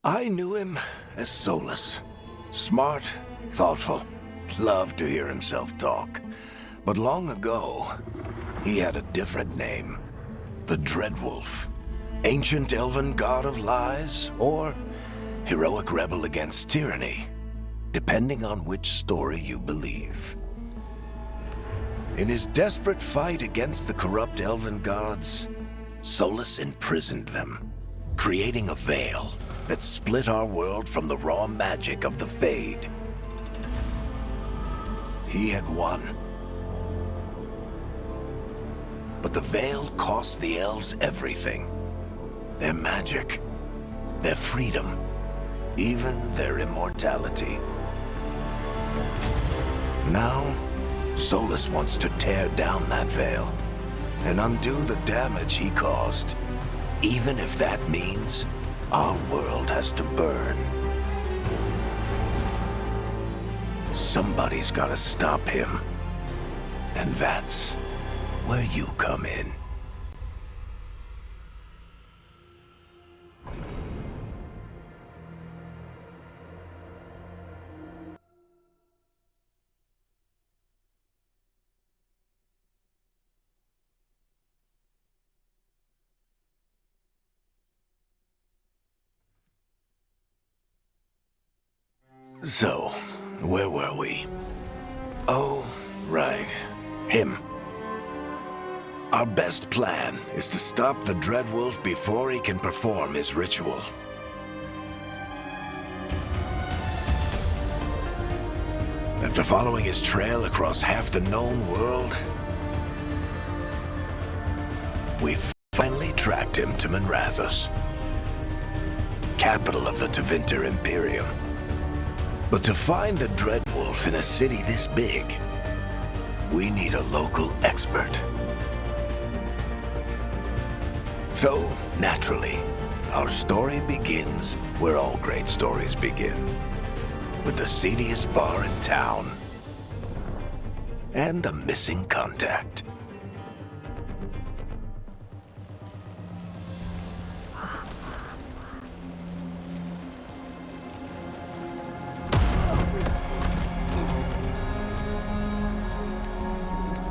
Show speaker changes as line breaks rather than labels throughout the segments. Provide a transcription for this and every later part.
I knew him as Solus. Smart, thoughtful, loved to hear himself talk. But long ago, he had a different name. The Dreadwolf. Ancient Elven God of lies, or heroic rebel against tyranny, depending on which story you believe. In his desperate fight against the corrupt Elven gods, Solus imprisoned them, creating a veil that split our world from the raw magic of the Fade. He had won. But the veil cost the elves everything. Their magic, their freedom, even their immortality. Now, Solus wants to tear down that veil and undo the damage he caused, even if that means our world has to burn. Somebody's gotta stop him. And that's where you come in. So, where were we? Oh, right. Him. Our best plan is to stop the Dreadwolf before he can perform his ritual. After following his trail across half the known world, we've finally tracked him to Minrathous, capital of the Tevinter Imperium. But to find the Dreadwolf in a city this big, we need a local expert. So, naturally, our story begins where all great stories begin. With the seediest bar in town. And a missing contact.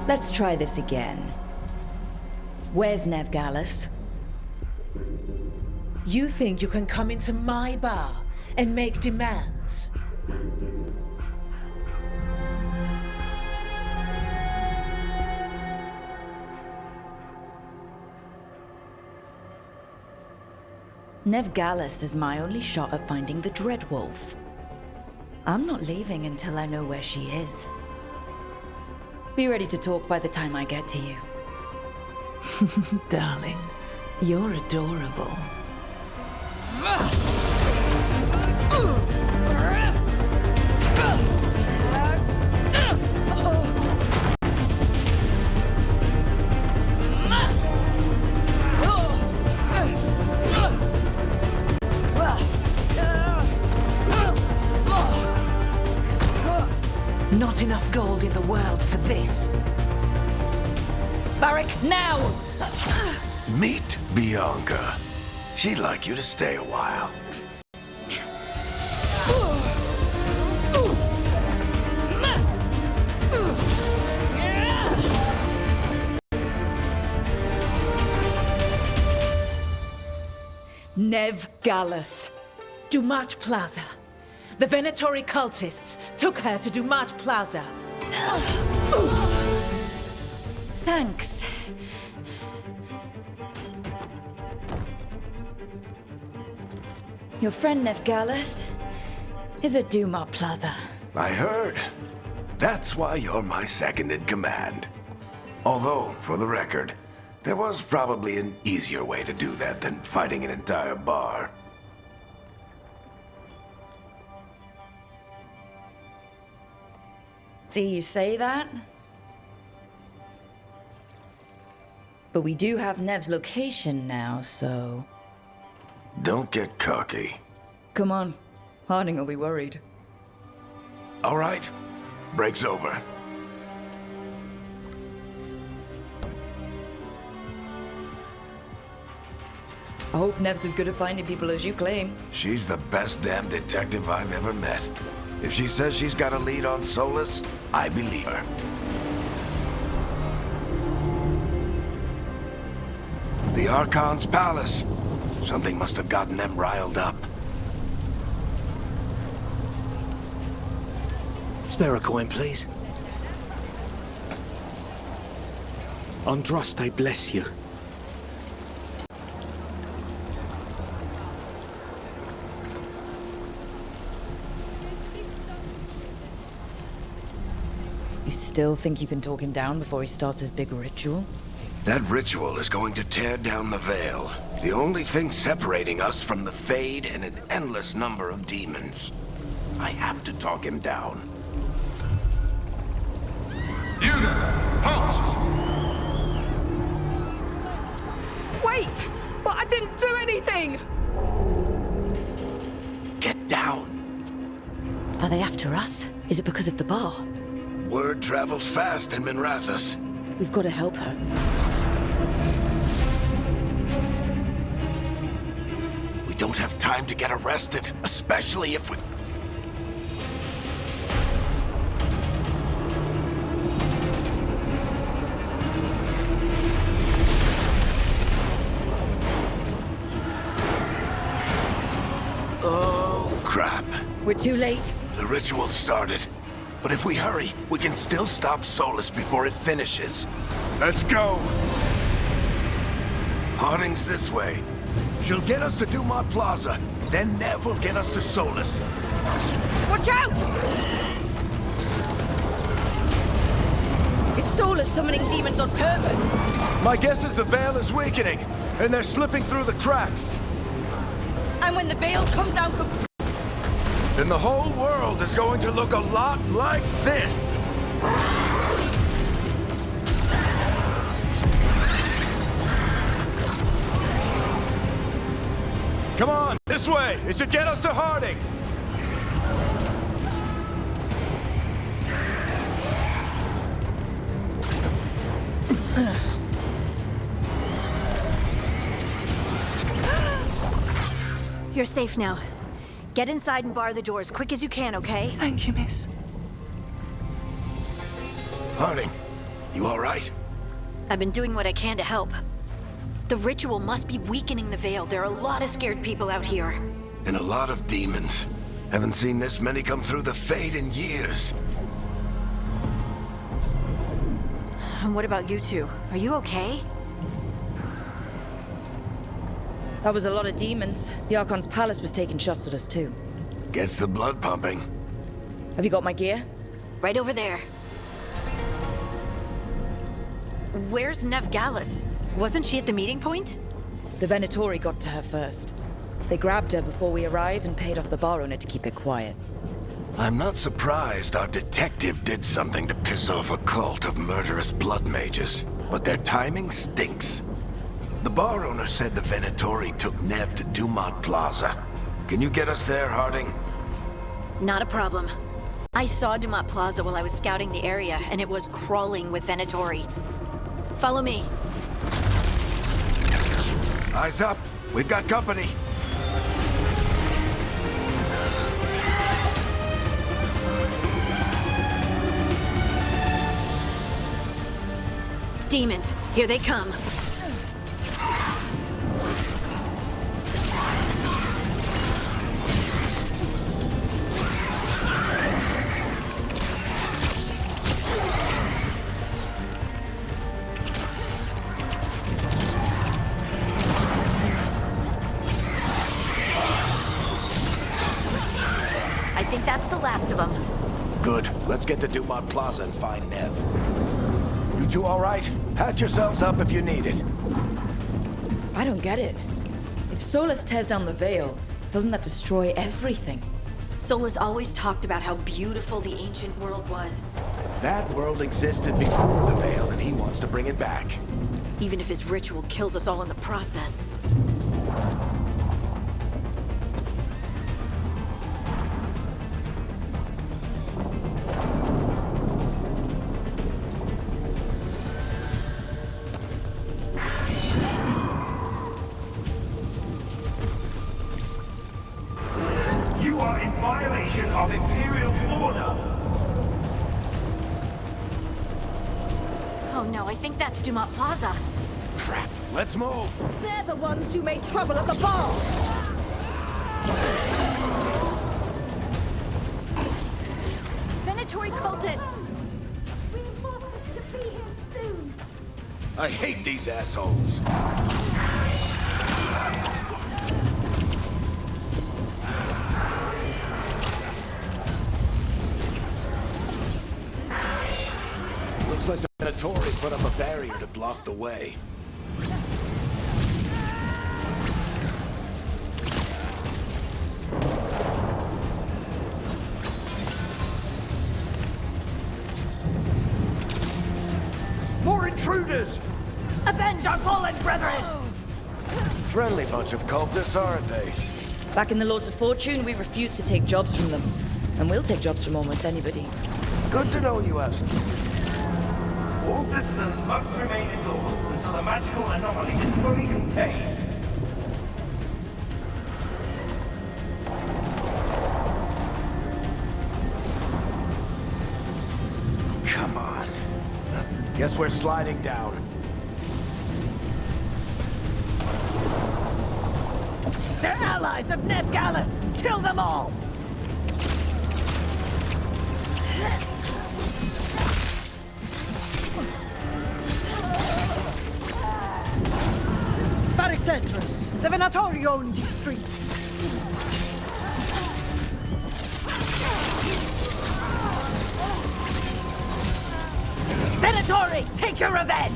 Let's try this again. Where's Nevgallus?
You think you can come into my bar and make demands?
Nevgallus is my only shot at finding the Dreadwolf. I'm not leaving until I know where she is. Be ready to talk by the time I get to you.
Darling, you're adorable. Not enough gold in the world for this.
Varric, now!
Meet Bianca. She'd like you to stay a while.
Nevgallus.
Dumat Plaza. The Venatori cultists took her to Dumat Plaza.
Thanks. Your friend Nevgallus is at Dumat Plaza.
I heard. That's why you're my second in command. Although, for the record, there was probably an easier way to do that than fighting an entire bar.
See, you say that? But we do have Nev's location now, so...
Don't get cocky.
Come on. Harding will be worried.
All right. Break's over.
I hope Nev's as good at finding people as you claim.
She's the best damn detective I've ever met. If she says she's got a lead on Solus, I believe her. The Archon's palace. Something must have gotten them riled up.
Spare a coin, please. Andraste, bless you.
You still think you can talk him down before he starts his big ritual?
That ritual is going to tear down the veil. The only thing separating us from the Fade and an endless number of demons. I have to talk him down.
You there! Halt!
Wait! But I didn't do anything!
Get down!
Are they after us? Is it because of the bar?
Word travels fast in Minrathous.
We've got to help her.
We don't have time to get arrested, especially if we... Oh, crap.
We're too late.
The ritual started. But if we hurry, we can still stop Solus before it finishes. Let's go! Harding's this way. She'll get us to Dumont Plaza. Then Nev will get us to Solus.
Watch out! Is Solus summoning demons on purpose?
My guess is the veil is weakening, and they're slipping through the cracks.
And when the veil comes down...
Then the whole world is going to look a lot like this. Come on, this way. It should get us to Harding.
You're safe now. Get inside and bar the doors quick as you can, okay?
Thank you, miss.
Harding, you all right?
I've been doing what I can to help. The ritual must be weakening the veil. There are a lot of scared people out here.
And a lot of demons. Haven't seen this many come through the Fade in years.
And what about you two? Are you okay?
That was a lot of demons. The Archon's palace was taking shots at us too.
Gets the blood pumping.
Have you got my gear?
Right over there. Where's Nev Gallus? Wasn't she at the meeting point?
The Venatori got to her first. They grabbed her before we arrived and paid off the bar owner to keep it quiet.
I'm not surprised our detective did something to piss off a cult of murderous blood mages, but their timing stinks. The bar owner said the Venatori took Nev to Dumont Plaza. Can you get us there, Harding?
Not a problem. I saw Dumont Plaza while I was scouting the area, and it was crawling with Venatori. Follow me.
Eyes up. We've got company.
Demons, here they come. I think that's the last of them.
Good. Let's get to Dumont Plaza and find Nev. You two all right? Patch yourselves up if you need it.
I don't get it. If Solus tears down the veil, doesn't that destroy everything?
Solus always talked about how beautiful the ancient world was.
That world existed before the veil, and he wants to bring it back.
Even if his ritual kills us all in the process. no, I think that's Dumont Plaza.
Crap. Let's move.
They're the ones who made trouble at the bar!
Venatory cultists!
I hate these assholes. Looks like the Venatori put up a barrier to block the way.
More intruders!
Avenge our fallen brethren!
Friendly bunch of cultists, aren't they?
Back in the Lords of Fortune, we refuse to take jobs from them. And we'll take jobs from almost anybody.
Good to know you have...
All citizens must remain indoors until the magical anomaly is fully contained.
Come on. Guess we're sliding down.
They're allies of Ned Gallus! Kill them all! Barictetras! The Venatori own these streets! Venatori, take your revenge!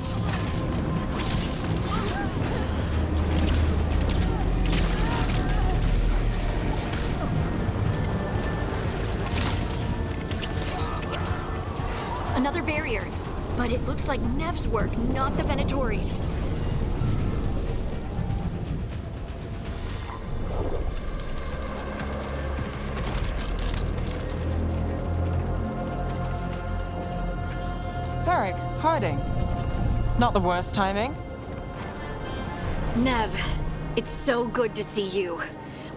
Another barrier. But it looks like Nev's work, not the Venatori's.
Varric, Harding. Not the worst timing.
Nev, it's so good to see you.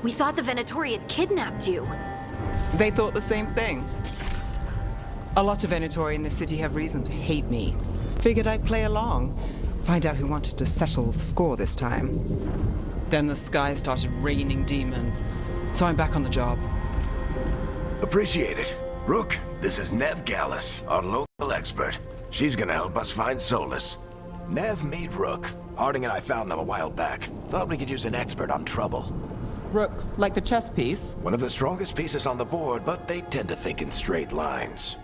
We thought the Venatori had kidnapped you.
They thought the same thing. A lot of Venatori in the city have reason to hate me. Figured I'd play along, find out who wanted to settle the score this time. Then the sky started raining demons, so I'm back on the job.
Appreciate it. Rook, this is Nev Gallus, our local expert. She's gonna help us find Solus. Nev, meet Rook. Harding and I found them a while back. Thought we could use an expert on trouble.
Rook, like the chess piece?
One of the strongest pieces on the board, but they tend to think in straight lines.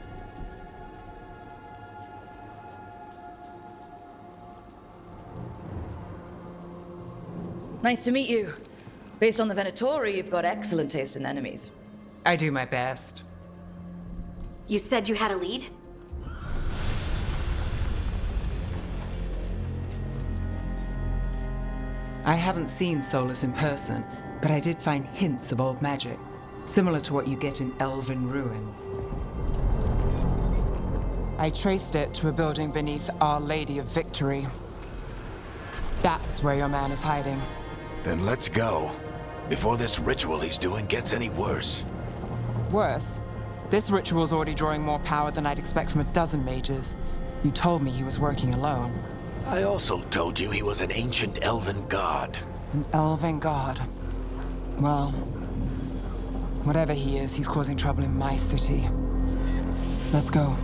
Nice to meet you. Based on the Venatori, you've got excellent taste in enemies.
I do my best.
You said you had a lead?
I haven't seen Solus in person, but I did find hints of old magic, similar to what you get in Elven ruins. I traced it to a building beneath Our Lady of Victory. That's where your man is hiding.
Then let's go. Before this ritual he's doing gets any worse.
Worse, this ritual's already drawing more power than I'd expect from a dozen mages. You told me he was working alone.
I also told you he was an ancient Elven God.
An Elven God. Well, whatever he is, he's causing trouble in my city. Let's go.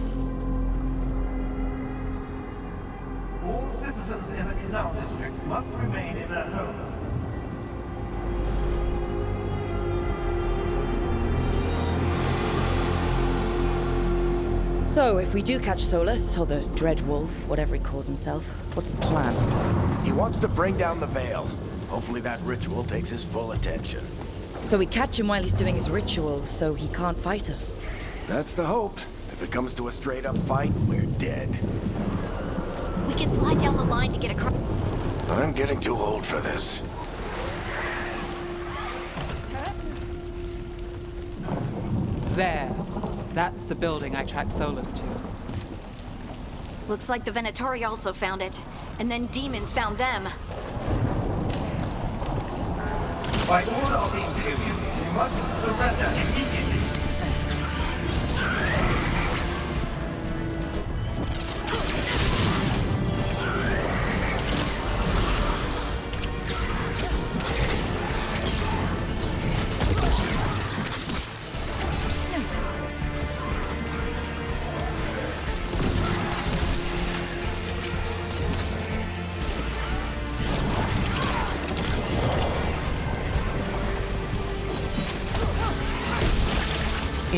All citizens in the Canal District must remain in their homes.
So, if we do catch Solus, or the Dread Wolf, whatever he calls himself, what's the plan?
He wants to bring down the veil. Hopefully that ritual takes his full attention.
So we catch him while he's doing his ritual, so he can't fight us.
That's the hope. If it comes to a straight-up fight, we're dead.
We can slide down the line to get across.
I'm getting too old for this.
There. That's the building I tracked Solus to.
Looks like the Venatori also found it. And then demons found them.
By order of the Imperium, you must surrender immediately.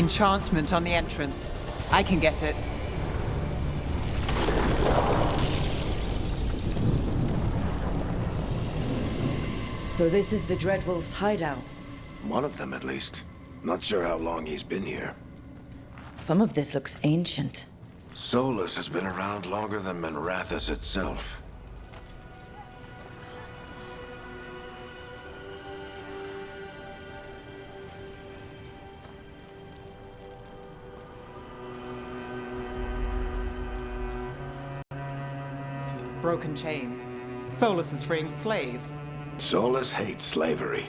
enchantment on the entrance. I can get it.
So this is the Dreadwolf's hideout.
One of them, at least. Not sure how long he's been here.
Some of this looks ancient.
Solus has been around longer than Minrathous itself.
Broken chains. Solus is freeing slaves.
Solus hates slavery.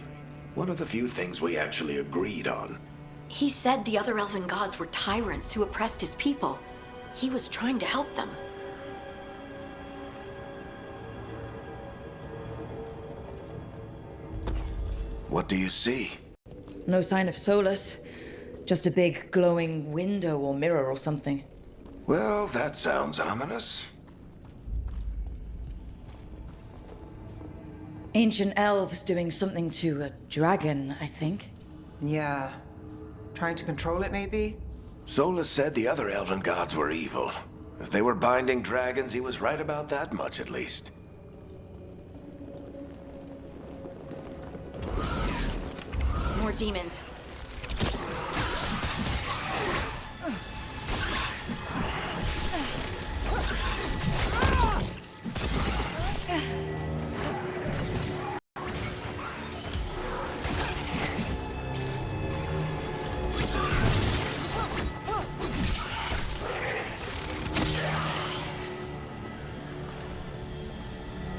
One of the few things we actually agreed on.
He said the other Elven gods were tyrants who oppressed his people. He was trying to help them.
What do you see?
No sign of Solus. Just a big glowing window or mirror or something.
Well, that sounds ominous.
Ancient elves doing something to a dragon, I think.
Yeah. Trying to control it, maybe?
Solus said the other Elven gods were evil. If they were binding dragons, he was right about that much, at least.
More demons.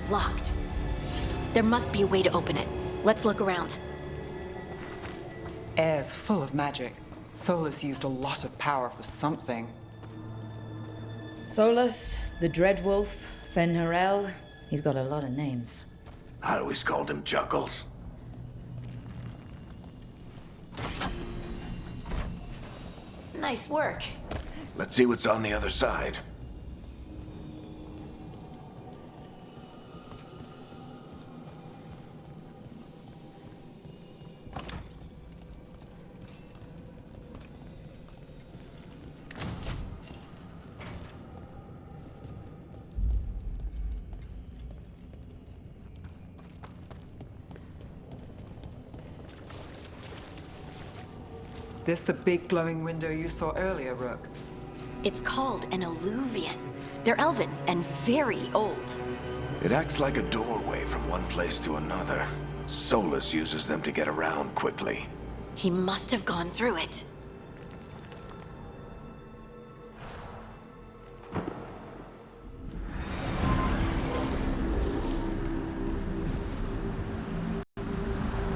Locked. There must be a way to open it. Let's look around.
Air's full of magic. Solus used a lot of power for something.
Solus, the Dreadwolf, Fen'Harel. He's got a lot of names.
I always called him Chuckles.
Nice work.
Let's see what's on the other side.
This the big glowing window you saw earlier, Rook?
It's called an alluvian. They're elven and very old.
It acts like a doorway from one place to another. Solus uses them to get around quickly.
He must have gone through it.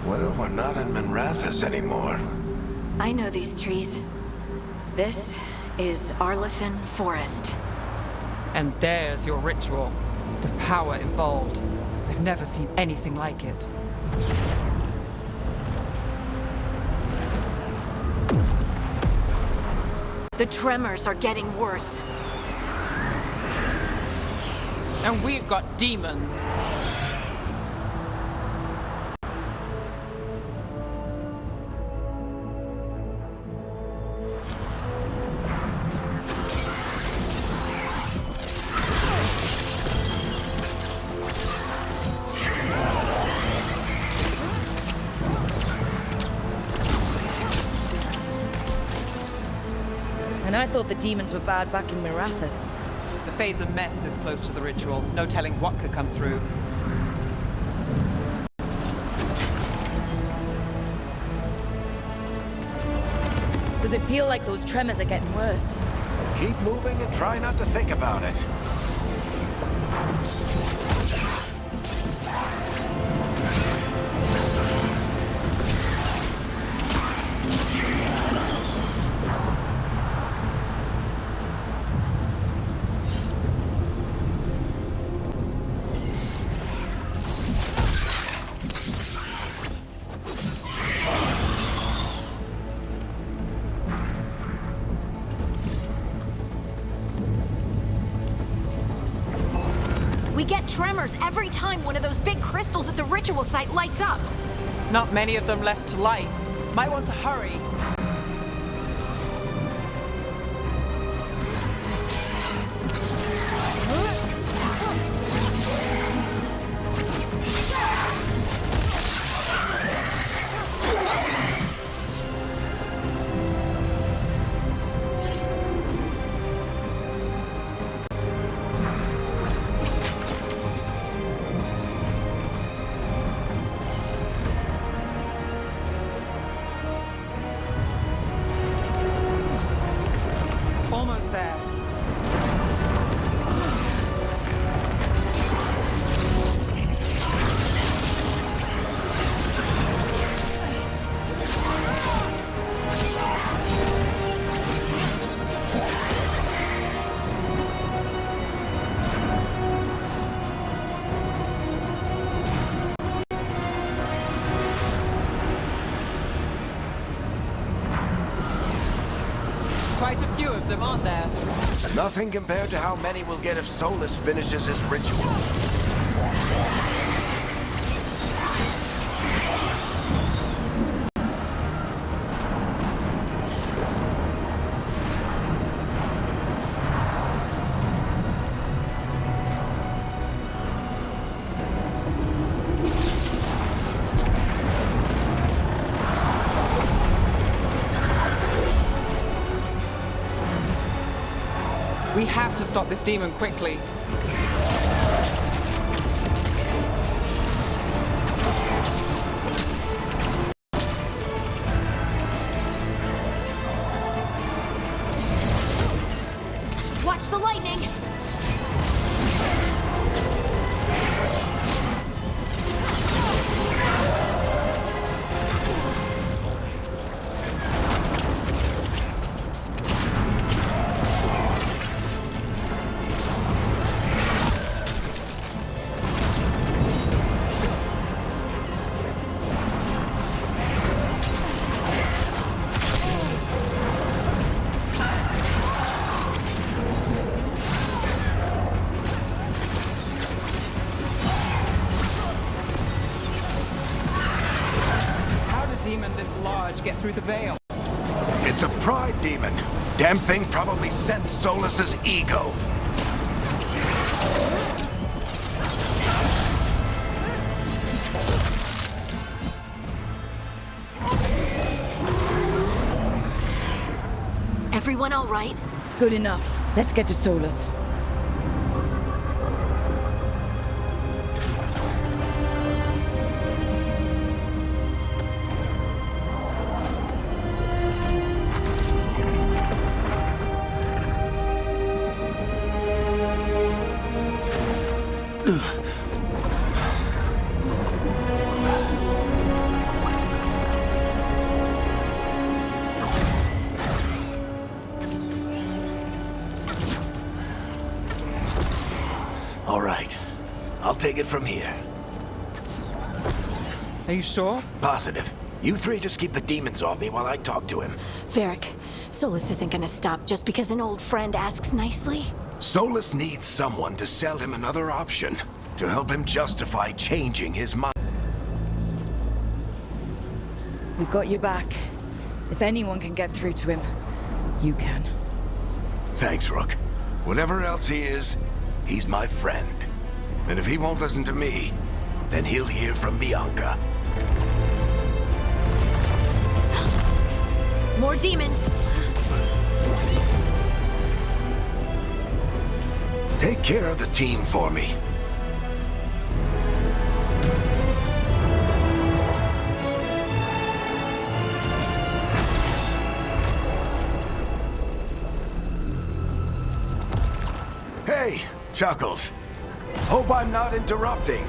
Well, we're not in Minrathous anymore.
I know these trees. This is Arlethan Forest.
And there's your ritual. The power involved. I've never seen anything like it.
The tremors are getting worse.
And we've got demons.
And I thought the demons were bad back in Minrathous.
The Fade's a mess this close to the ritual. No telling what could come through.
Does it feel like those tremors are getting worse?
Keep moving and try not to think about it.
We get tremors every time one of those big crystals at the ritual site lights up.
Not many of them left to light. Might want to hurry. them, aren't there?
Nothing compared to how many we'll get if Solus finishes his ritual.
We have to stop this demon quickly.
Watch the lightning!
Demon this large get through the veil?
It's a pride demon. Damn thing probably sensed Solus's ego.
Everyone all right?
Good enough. Let's get to Solus.
All right. I'll take it from here.
Are you sure?
Positive. You three just keep the demons off me while I talk to him.
Varric, Solus isn't gonna stop just because an old friend asks nicely.
Solus needs someone to sell him another option, to help him justify changing his mind.
We've got your back. If anyone can get through to him, you can.
Thanks, Rook. Whatever else he is, he's my friend. And if he won't listen to me, then he'll hear from Bianca.
More demons!
Take care of the team for me. Hey, Chuckles. Hope I'm not interrupting.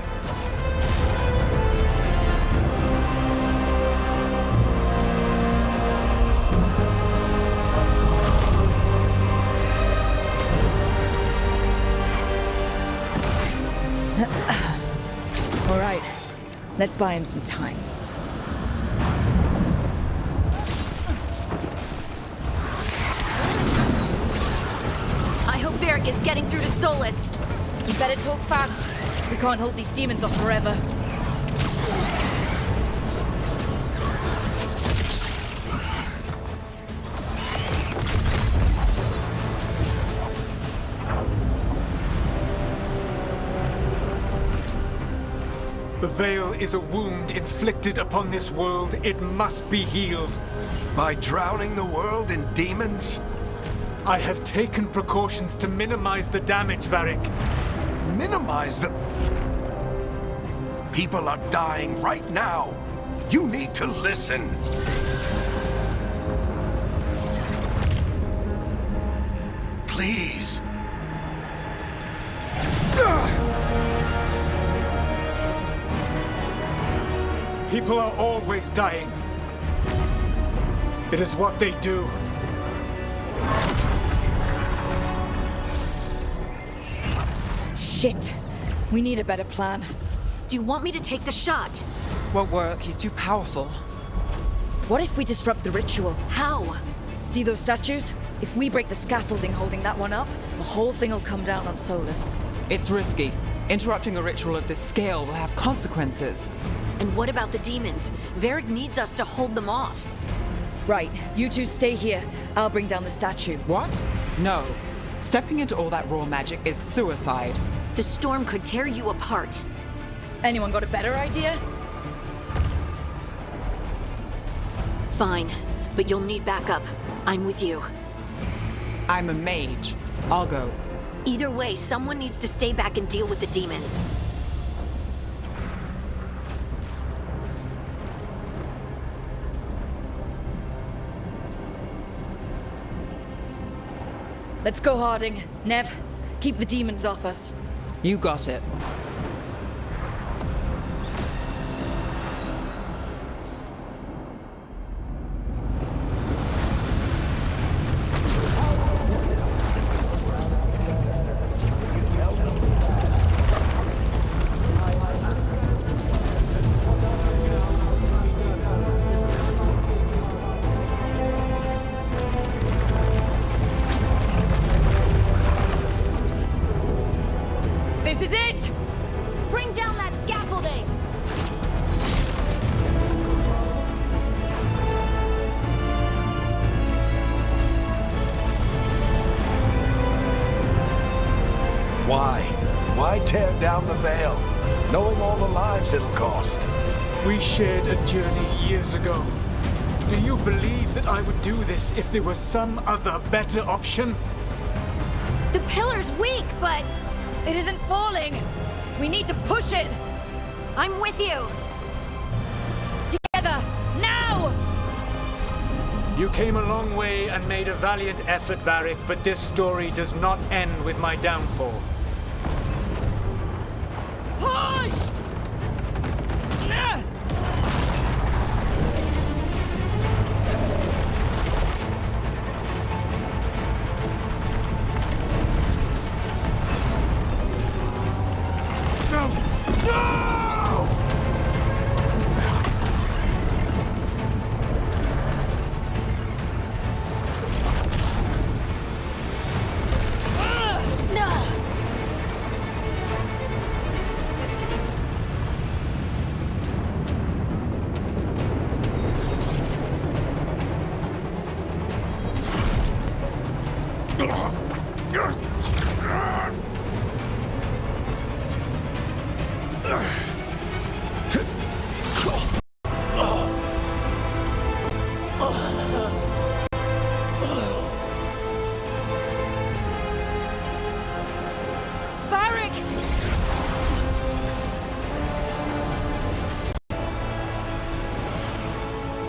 All right. Let's buy him some time.
I hope Varric is getting through to Solus.
You better talk fast. We can't hold these demons off forever.
The veil is a wound inflicted upon this world. It must be healed.
By drowning the world in demons?
I have taken precautions to minimize the damage, Varric.
Minimize the... People are dying right now. You need to listen. Please.
People are always dying. It is what they do.
Shit. We need a better plan.
Do you want me to take the shot?
Won't work. He's too powerful.
What if we disrupt the ritual?
How?
See those statues? If we break the scaffolding holding that one up, the whole thing will come down on Solus.
It's risky. Interrupting a ritual of this scale will have consequences.
And what about the demons? Varric needs us to hold them off.
Right, you two stay here. I'll bring down the statue.
What? No. Stepping into all that raw magic is suicide.
The storm could tear you apart.
Anyone got a better idea?
Fine, but you'll need backup. I'm with you.
I'm a mage. I'll go.
Either way, someone needs to stay back and deal with the demons.
Let's go, Harding. Nev, keep the demons off us.
You got it.
This is it!
Bring down that scaffolding!
Why? Why tear down the veil, knowing all the lives it'll cost?
We shared a journey years ago. Do you believe that I would do this if there was some other better option?
The pillar's weak, but
It isn't falling! We need to push it!
I'm with you!
Together! Now!
You came a long way and made a valiant effort, Varric, but this story does not end with my downfall.
Push!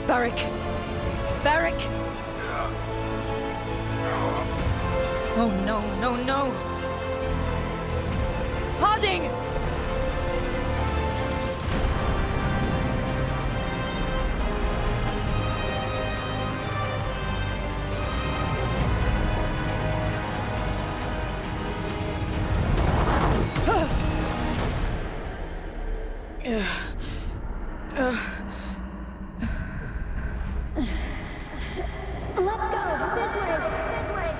Varric! Varric! Oh no, no, no! Harding!
Let's go! This way! This way!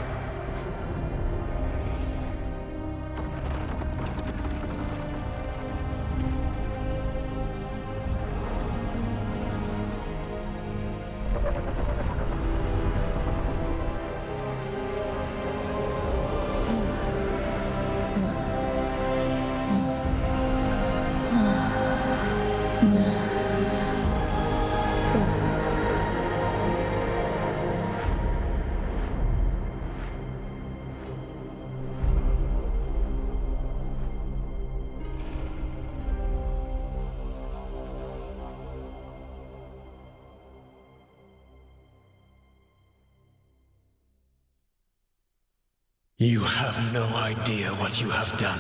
You have no idea what you have done.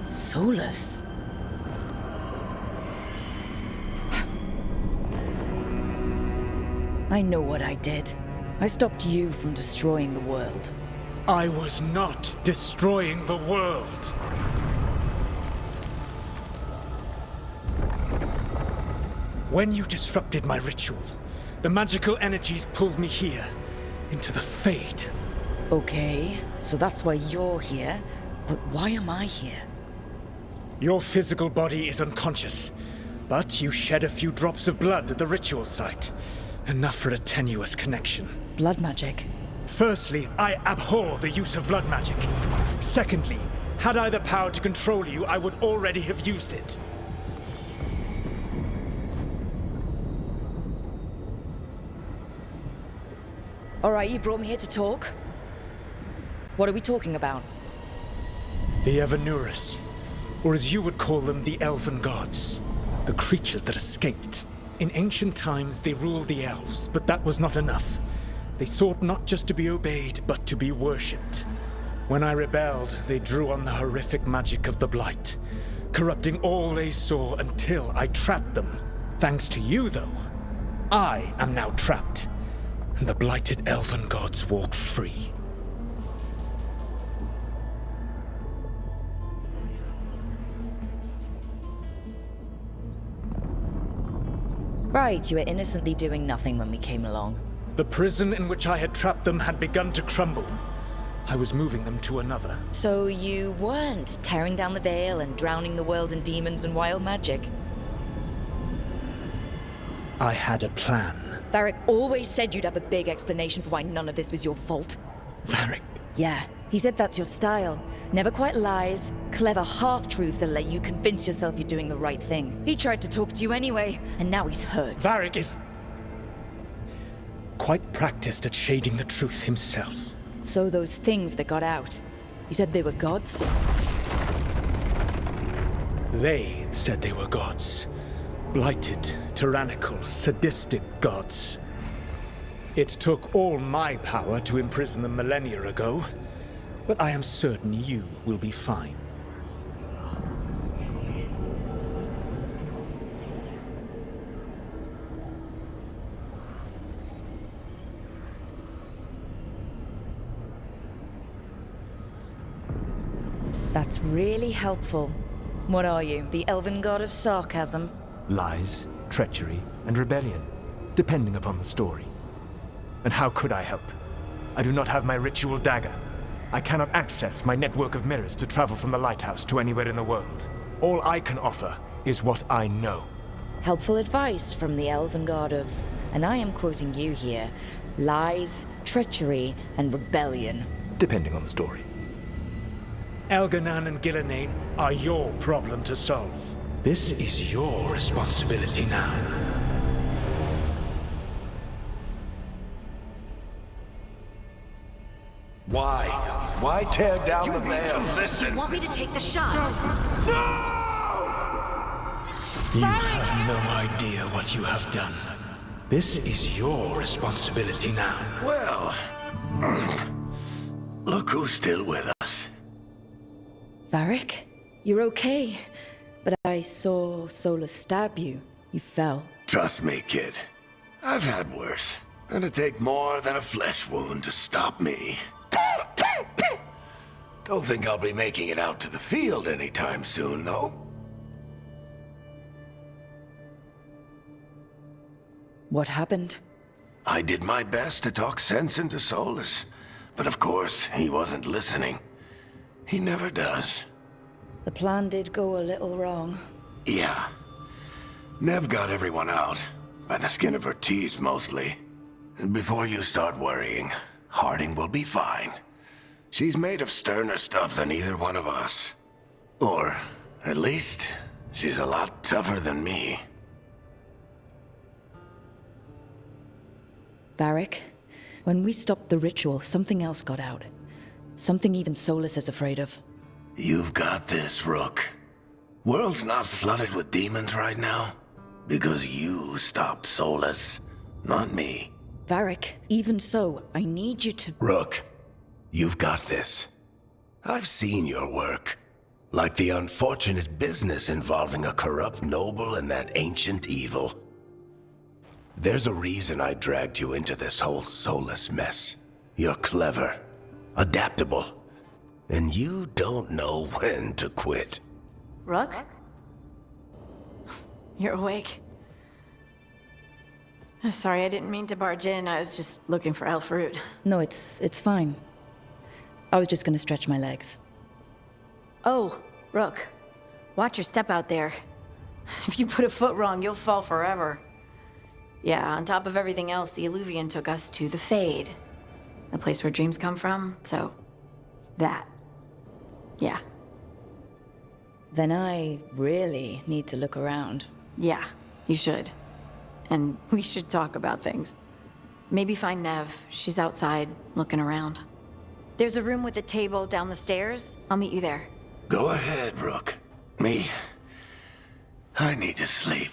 Solus? I know what I did. I stopped you from destroying the world.
I was not destroying the world. When you disrupted my ritual, the magical energies pulled me here, into the Fade.
Okay, so that's why you're here, but why am I here?
Your physical body is unconscious, but you shed a few drops of blood at the ritual site. Enough for a tenuous connection.
Blood magic?
Firstly, I abhor the use of blood magic. Secondly, had I the power to control you, I would already have used it.
Alright, you brought me here to talk. What are we talking about?
The Evanurus, or as you would call them, the Elven Gods. The creatures that escaped. In ancient times, they ruled the elves, but that was not enough. They sought not just to be obeyed, but to be worshipped. When I rebelled, they drew on the horrific magic of the Blight, corrupting all they saw until I trapped them. Thanks to you, though, I am now trapped, and the blighted Elven Gods walk free.
Right, you were innocently doing nothing when we came along.
The prison in which I had trapped them had begun to crumble. I was moving them to another.
So you weren't tearing down the veil and drowning the world in demons and wild magic?
I had a plan.
Varric always said you'd have a big explanation for why none of this was your fault.
Varric.
Yeah, he said that's your style. Never quite lies, clever half-truths that let you convince yourself you're doing the right thing. He tried to talk to you anyway, and now he's hurt.
Varric is quite practiced at shading the truth himself.
So those things that got out, you said they were gods?
They said they were gods. Blighted, tyrannical, sadistic gods. It took all my power to imprison them millennia ago, but I am certain you will be fine.
That's really helpful. What are you, the Elven God of sarcasm?
Lies, treachery, and rebellion, depending upon the story. And how could I help? I do not have my ritual dagger. I cannot access my network of mirrors to travel from the lighthouse to anywhere in the world. All I can offer is what I know.
Helpful advice from the Elven God of, and I am quoting you here, lies, treachery, and rebellion.
Depending on the story.
Elganan and Gillenane are your problem to solve. This is your responsibility now.
Why? Why tear down the veil?
Do you want me to take the shot?
You have no idea what you have done.
This is your responsibility now.
Well, look who's still with us.
Varric, you're okay. But I saw Solus stab you. You fell.
Trust me, kid. I've had worse. It'd take more than a flesh wound to stop me. Don't think I'll be making it out to the field anytime soon, though.
What happened?
I did my best to talk sense into Solus, but of course, he wasn't listening. He never does.
The plan did go a little wrong.
Yeah. Nev got everyone out, by the skin of her teeth mostly. Before you start worrying, Harding will be fine. She's made of sterner stuff than either one of us. Or, at least, she's a lot tougher than me.
Varric, when we stopped the ritual, something else got out. Something even Solus is afraid of.
You've got this, Rook. World's not flooded with demons right now. Because you stopped Solus, not me.
Varric, even so, I need you to...
Rook, you've got this. I've seen your work. Like the unfortunate business involving a corrupt noble and that ancient evil. There's a reason I dragged you into this whole Solus mess. You're clever, adaptable, and you don't know when to quit.
Rook? You're awake. Sorry, I didn't mean to barge in. I was just looking for elf fruit.
No, it's fine. I was just gonna stretch my legs.
Oh, Rook. Watch your step out there. If you put a foot wrong, you'll fall forever. Yeah, on top of everything else, the Illuvian took us to the Fade. The place where dreams come from, so... that. Yeah.
Then I really need to look around.
Yeah, you should. And we should talk about things. Maybe find Nev. She's outside, looking around. There's a room with a table down the stairs. I'll meet you there.
Go ahead, Rook. I need to sleep.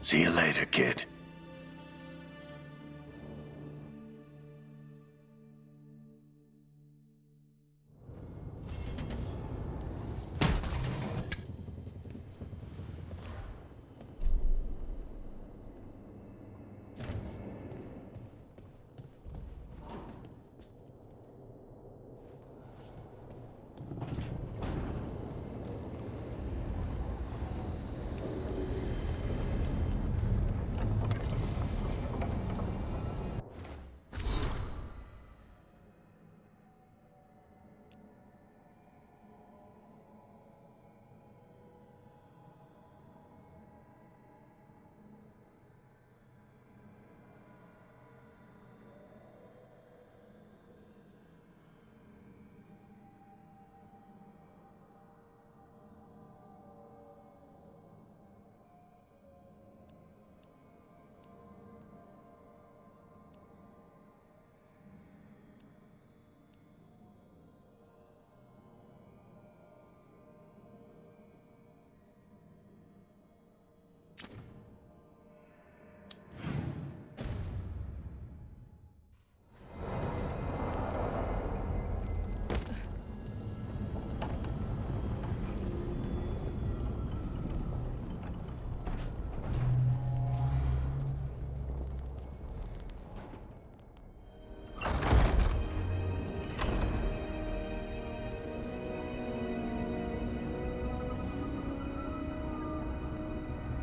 See you later, kid.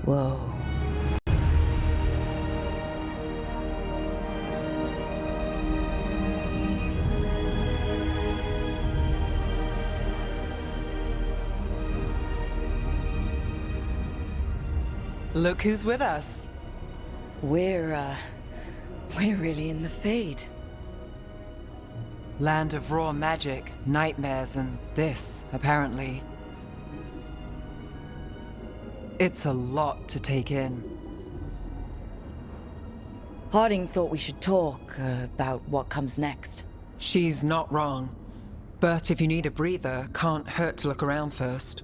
Whoa.
Look who's with us.
We're really in the Fade.
Land of raw magic, nightmares, and this, apparently. It's a lot to take in.
Harding thought we should talk about what comes next.
She's not wrong. But if you need a breather, can't hurt to look around first.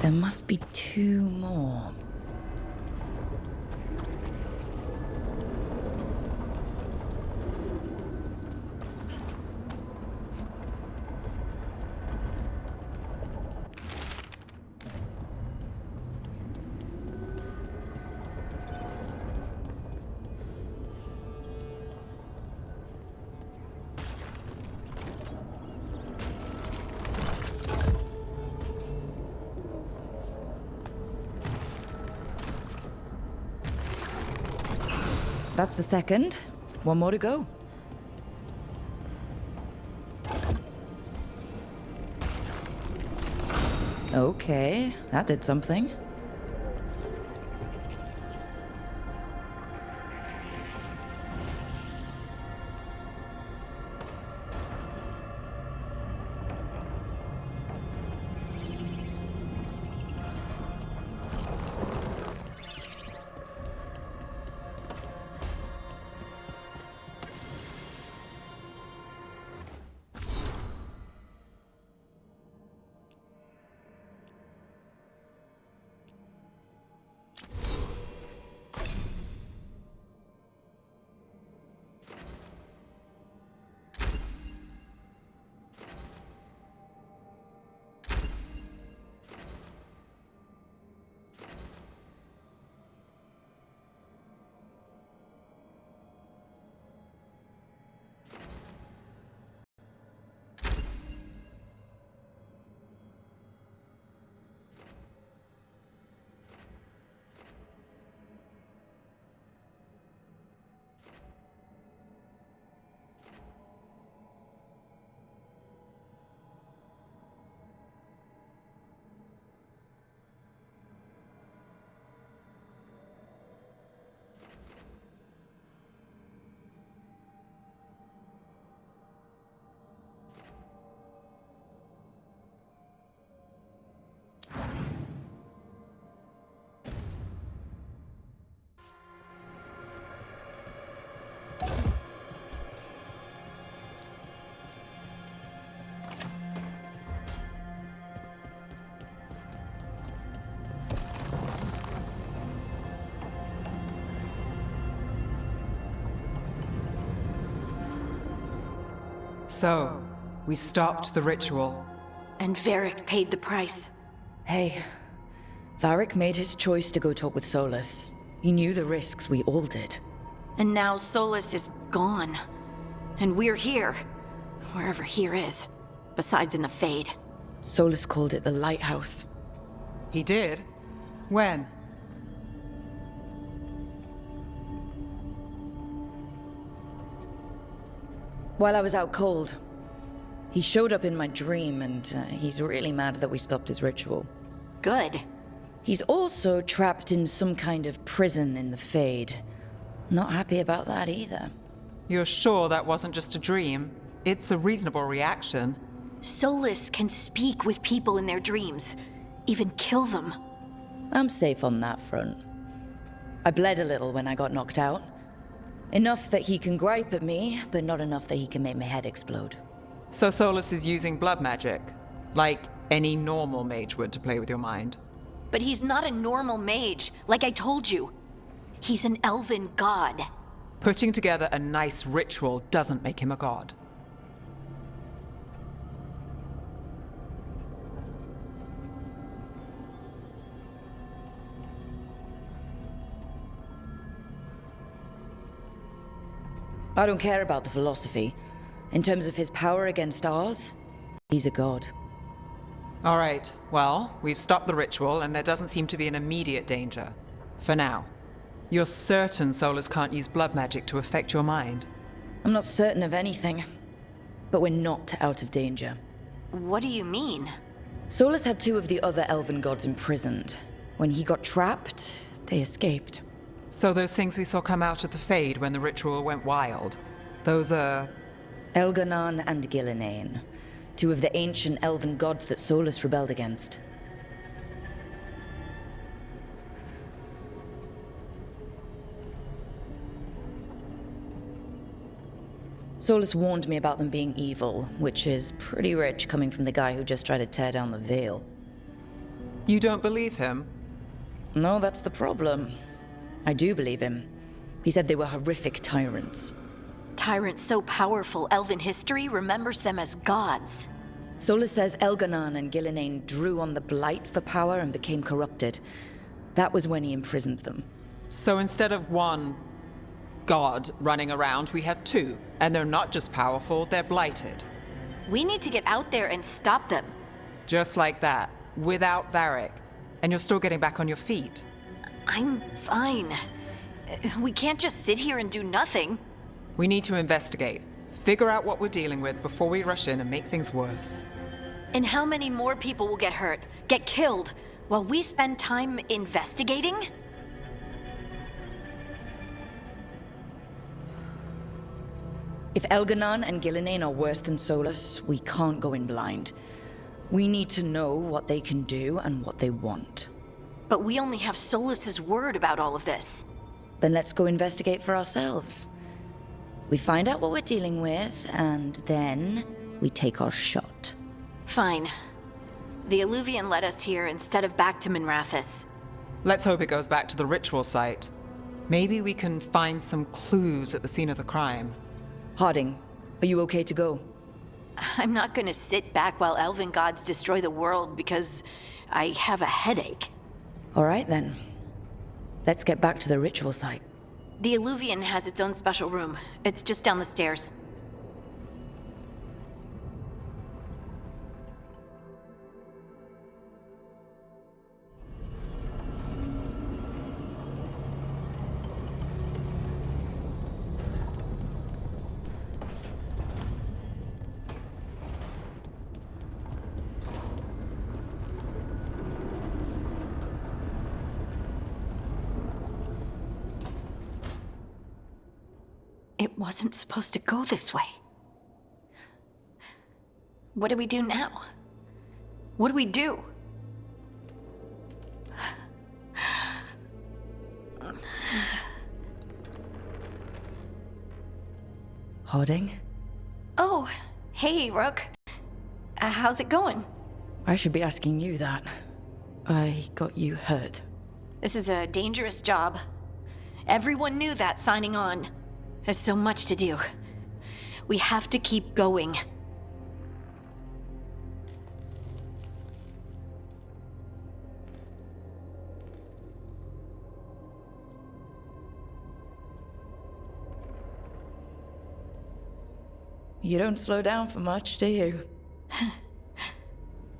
There must be 2 more. That's the second. 1 more to go. Okay, that did something.
So, we stopped the ritual.
And Varric paid the price.
Hey, Varric made his choice to go talk with Solus. He knew the risks, we all did.
And now Solus is gone. And we're here. Wherever here is. Besides in the Fade.
Solus called it the Lighthouse.
He did? When?
While I was out cold. He showed up in my dream, and he's really mad that we stopped his ritual.
Good.
He's also trapped in some kind of prison in the Fade. Not happy about that either.
You're sure that wasn't just a dream? It's a reasonable reaction.
Solus can speak with people in their dreams. Even kill them.
I'm safe on that front. I bled a little when I got knocked out. Enough that he can gripe at me, but not enough that he can make my head explode.
So Solus is using blood magic? Like any normal mage would to play with your mind?
But he's not a normal mage, like I told you. He's an Elven God.
Putting together a nice ritual doesn't make him a god.
I don't care about the philosophy. In terms of his power against ours, he's a god.
All right, well, we've stopped the ritual and there doesn't seem to be an immediate danger. For now. You're certain Solus can't use blood magic to affect your mind?
I'm not certain of anything, but we're not out of danger.
What do you mean?
Solus had 2 of the other Elven gods imprisoned. When he got trapped, they escaped.
So those things we saw come out of the Fade when the ritual went wild, those are...
Elganon and Gillinane, 2 of the ancient Elven gods that Solus rebelled against. Solus warned me about them being evil, which is pretty rich coming from the guy who just tried to tear down the veil.
You don't believe him?
No, that's the problem. I do believe him. He said they were horrific tyrants.
Tyrants so powerful, elven history remembers them as gods.
Solus says Elganan and Gillenane drew on the Blight for power and became corrupted. That was when he imprisoned them.
So instead of one god running around, we have two. And they're not just powerful, they're blighted.
We need to get out there and stop them.
Just like that, without Varric. And you're still getting back on your feet.
I'm fine. We can't just sit here and do nothing.
We need to investigate. Figure out what we're dealing with before we rush in and make things worse.
And how many more people will get hurt, get killed, while we spend time investigating?
If Elganan and Gillenane are worse than Solus, we can't go in blind. We need to know what they can do and what they want.
But we only have Solus's word about all of this.
Then let's go investigate for ourselves. We find out what we're dealing with, and then we take our shot.
Fine. The Illuvian led us here instead of back to Minrathous.
Let's hope it goes back to the ritual site. Maybe we can find some clues at the scene of the crime.
Harding, are you okay to go?
I'm not gonna sit back while Elven Gods destroy the world because I have a headache.
All right then. Let's get back to the ritual site.
The Illuvian has its own special room. It's just down the stairs. It wasn't supposed to go this way. What do we do now? What do we do?
Harding?
Oh, hey, Rook. How's it going?
I should be asking you that. I got you hurt.
This is a dangerous job. Everyone knew that signing on. There's so much to do. We have to keep going.
You don't slow down for much, do you?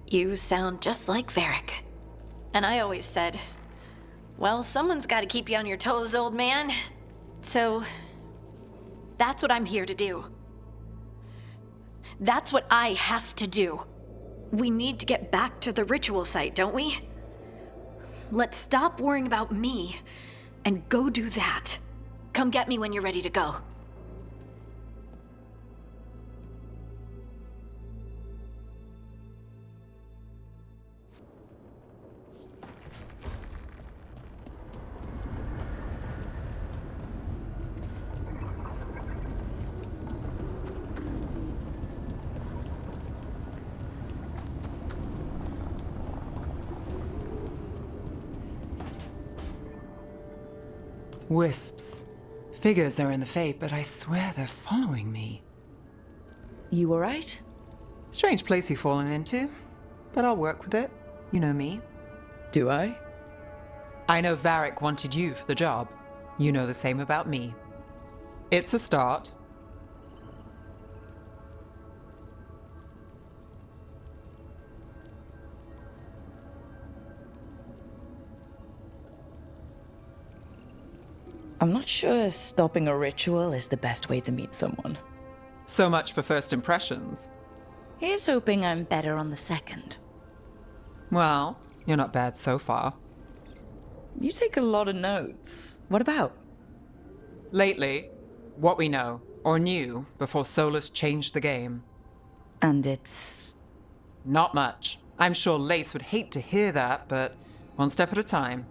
You sound just like Varric. And I always said, well, someone's got to keep you on your toes, old man. So, that's what I'm here to do. That's what I have to do. We need to get back to the ritual site, don't we? Let's stop worrying about me and go do that. Come get me when you're ready to go.
Wisps. Figures are in the fate, but I swear they're following me.
You alright?
Strange place you've fallen into, but I'll work with it. You know me.
Do I?
I know Varric wanted you for the job. You know the same about me. It's a start.
I'm not sure stopping a ritual is the best way to meet someone.
So much for first impressions.
Here's hoping I'm better on the second.
Well, you're not bad so far.
You take a lot of notes. What about?
Lately, what we know, or knew, before Solus changed the game.
And it's...
Not much. I'm sure Lace would hate to hear that, but one step at a time.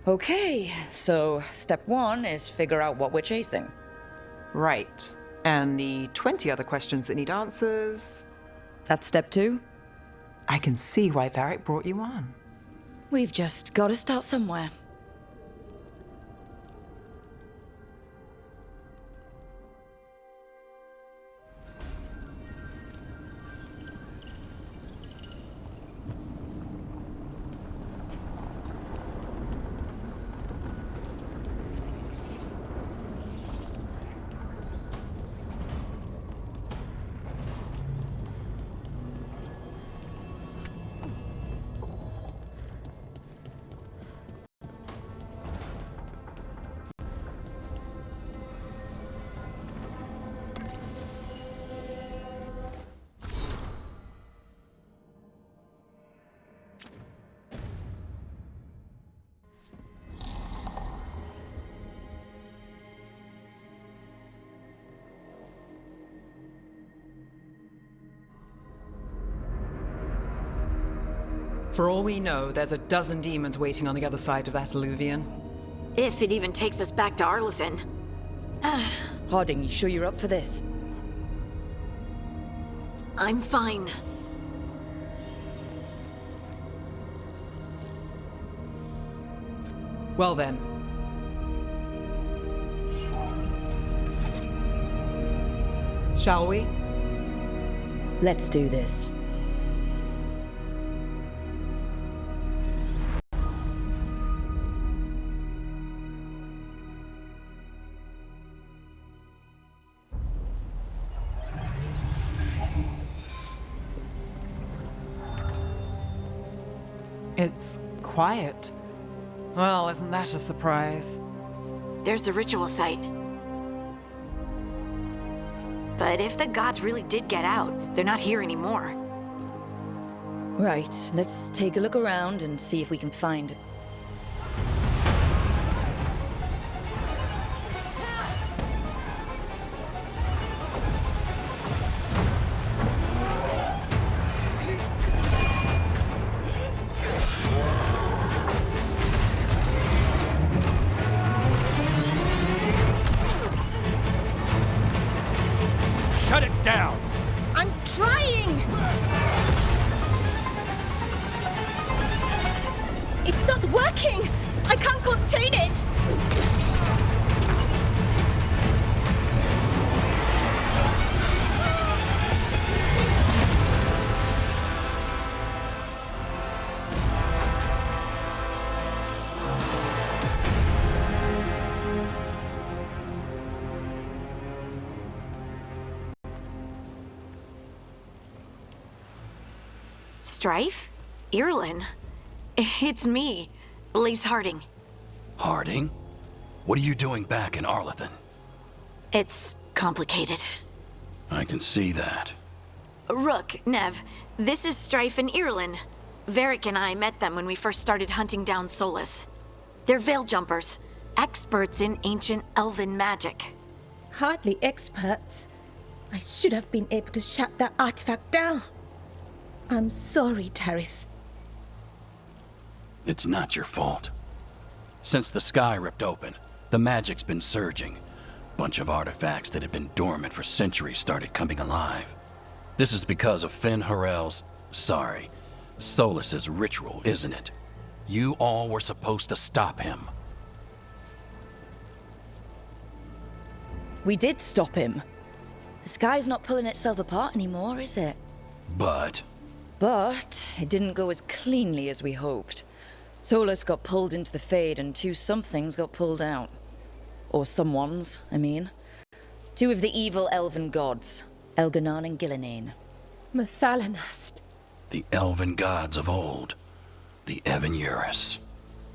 Okay, so step one is figure out what we're chasing.
Right. And the 20 other questions that need answers.
That's step 2.
I can see why Varric brought you on.
We've just got to start somewhere.
For all we know, there's a dozen demons waiting on the other side of that Illuvian.
If it even takes us back to Arlethan.
Harding, you sure you're up for this?
I'm fine.
Well then. Shall we?
Let's do this.
It's quiet. Well, isn't that a surprise?
There's the ritual site. But if the gods really did get out, they're not here anymore.
Right, let's take a look around and see if we can find...
Shut it down!
I'm trying! It's not working! I can't contain it! Strife? Irlin? It's me, Lise Harding.
Harding? What are you doing back in Arlethan?
It's complicated.
I can see that.
Rook, Nev, this is Strife and Irlin. Varric and I met them when we first started hunting down Solus. They're veil jumpers, experts in ancient elven magic.
Hardly experts. I should have been able to shut that artifact down. I'm sorry, Tarith.
It's not your fault. Since the sky ripped open, the magic's been surging. Bunch of artifacts that had been dormant for centuries started coming alive. This is because of Solus's ritual, isn't it? You all were supposed to stop him.
We did stop him. The sky's not pulling itself apart anymore, is it?
But
it didn't go as cleanly as we hoped. Solus got pulled into the Fade and 2 somethings got pulled out. Or someones, I mean. 2 of the evil Elven gods, Elganon and Gillinane.
Mathalanast.
the Elven gods of old, the Evan.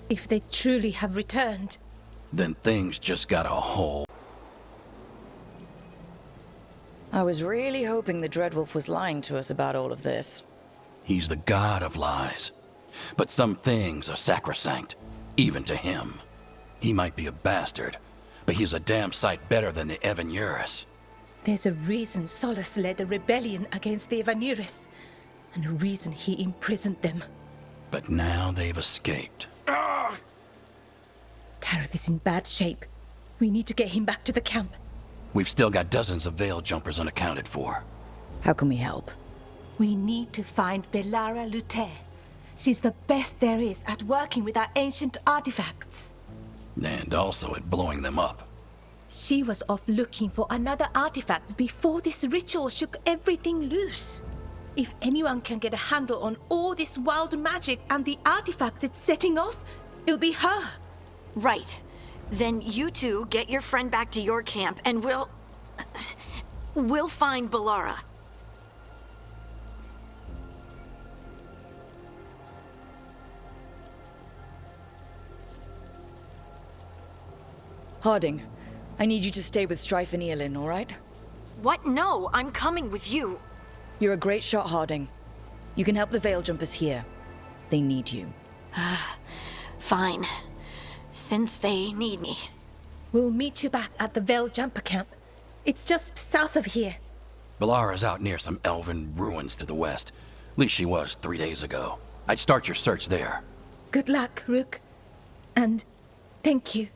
If they truly have returned,
Then things just got a whole...
I was really hoping the Dreadwolf was lying to us about all of this.
He's the god of lies. But some things are sacrosanct, even to him. He might be a bastard, but he's a damn sight better than the Evan.
there's a reason Solus led a rebellion against the Evanuris, and a reason he imprisoned them.
But now they've escaped.
Tareth is in bad shape. We need to get him back to the camp.
We've still got dozens of veil jumpers unaccounted for.
How can we help?
We need to find Belara Lute. She's the best there is at working with our ancient artifacts.
And also at blowing them up.
She was off looking for another artifact before this ritual shook everything loose. If anyone can get a handle on all this wild magic and the artifacts it's setting off, it'll be her.
Right. Then you two get your friend back to your camp and we'll find Belara.
Harding, I need you to stay with Strife and Eolin, all right?
What? No, I'm coming with you.
You're a great shot, Harding. You can help the Veil Jumpers here. They need you.
Fine. Since they need me.
We'll meet you back at the Veil Jumper camp. It's just south of here.
Belara's out near some elven ruins to the west. At least she was 3 days ago. I'd start your search there.
Good luck, Rook. And thank you.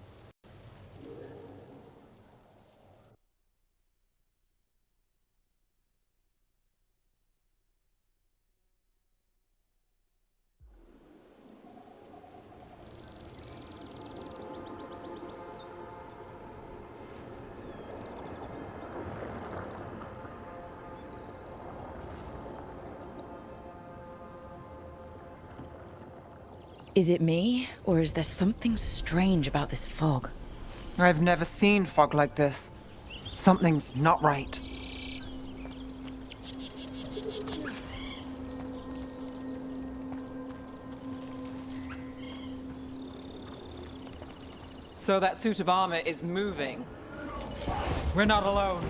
Is it me, or is there something strange about this fog?
I've never seen fog like this. Something's not right. So that suit of armor is moving. We're not alone.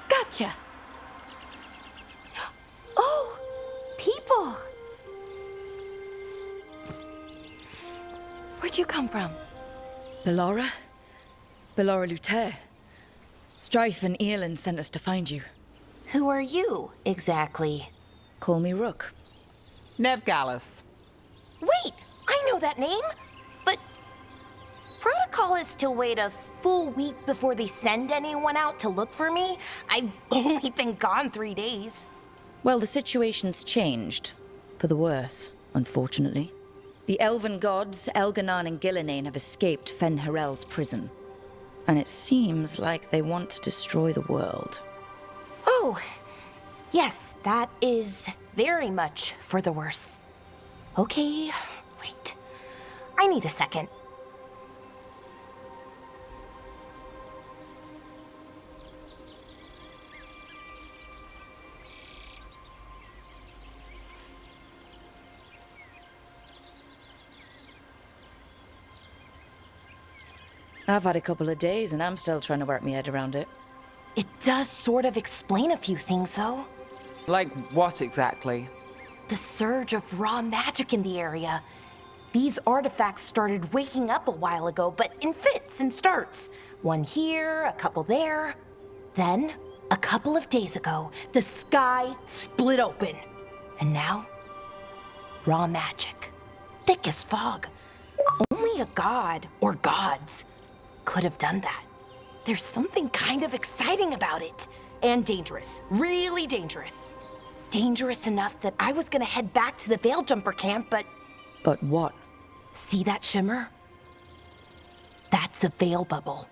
Gotcha. Oh, people.
Where'd you come from?
Belara? Belara Lute. Strife and Eolin sent us to find you.
Who are you, exactly?
Call me Rook.
Nev Gallus.
Wait, I know that name. But protocol is to wait a full week before they send anyone out to look for me. I've only been gone 3 days.
Well, the situation's changed. For the worse, unfortunately. The Elven Gods, Elganan and Gillinane have escaped Fen'Harel's prison. And it seems like they want to destroy the world.
Oh, yes, that is very much for the worse. Okay, wait. I need a second.
I've had a couple of days and I'm still trying to work my head around it.
It does sort of explain a few things, though.
Like what exactly?
The surge of raw magic in the area. These artifacts started waking up a while ago, but in fits and starts. One here, a couple there. Then, a couple of days ago, the sky split open. And now, raw magic. Thick as fog. Only a god, or gods, could have done that. There's something kind of exciting about it. And dangerous. Really dangerous. Dangerous enough that I was gonna head back to the Veil Jumper camp, but...
But what?
See that shimmer? That's a veil bubble.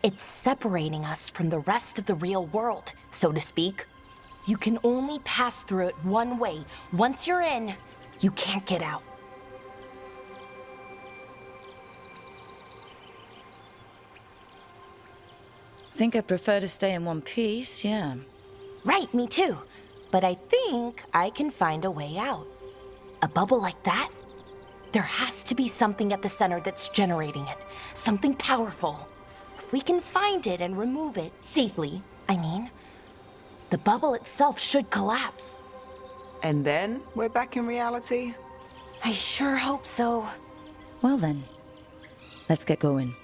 It's separating us from the rest of the real world, so to speak. You can only pass through it one way. Once you're in, you can't get out.
Think I'd prefer to stay in one piece, yeah.
Right, me too. But I think I can find a way out. A bubble like that? There has to be something at the center that's generating it. Something powerful. If we can find it and remove it, safely, I mean, the bubble itself should collapse.
And then we're back in reality?
I sure hope so.
Well then, let's get going.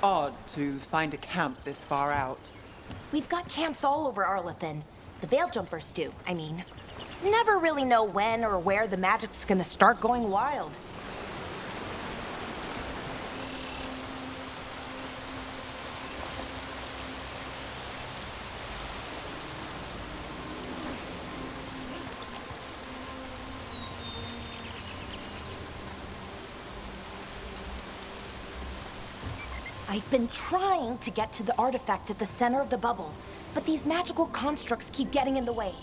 odd to find a camp this far out.
We've got camps all over Arlathan. The Veil Jumpers do, I mean. Never really know when or where the magic's gonna start going wild. I've been trying to get to the artifact at the center of the bubble, but these magical constructs keep getting in the way.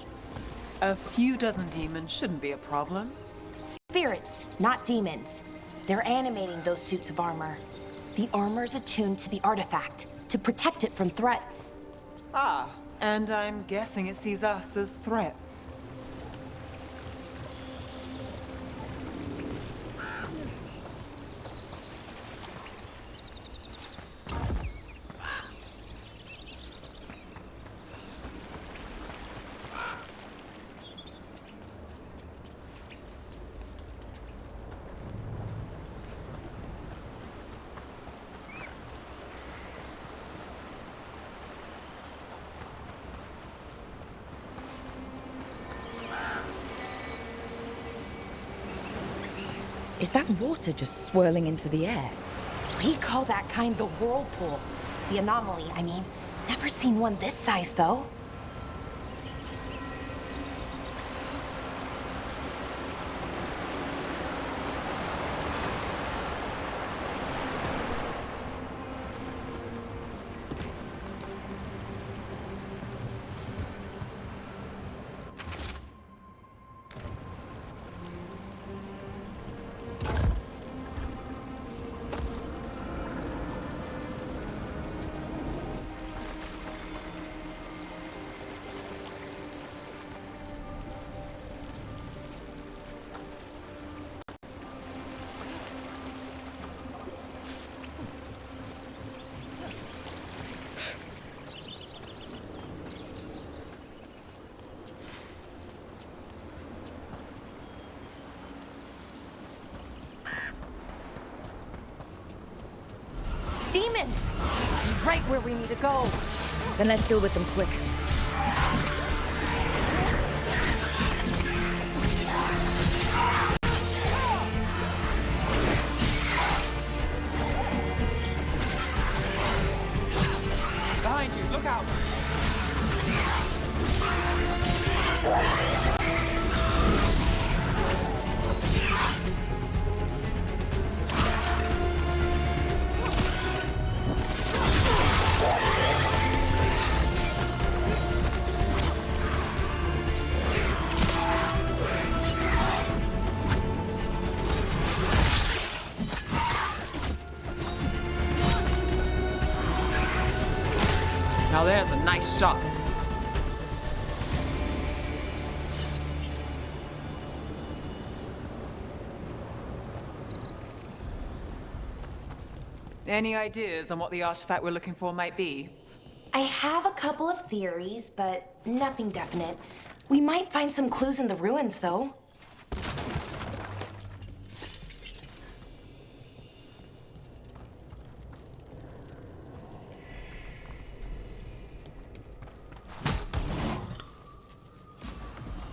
A few dozen demons shouldn't be a problem.
Spirits, not demons. They're animating those suits of armor. The armor's attuned to the artifact, to protect it from threats.
Ah, and I'm guessing it sees us as threats.
Is that water just swirling into the air?
We call that kind the whirlpool. The anomaly, I mean. Never seen one this size, though. Demons! Right where we need to go.
Then let's deal with them quick.
Behind you, look out! Now there's a nice shot. Any ideas on what the artifact we're looking for might be?
I have a couple of theories, but nothing definite. We might find some clues in the ruins, though.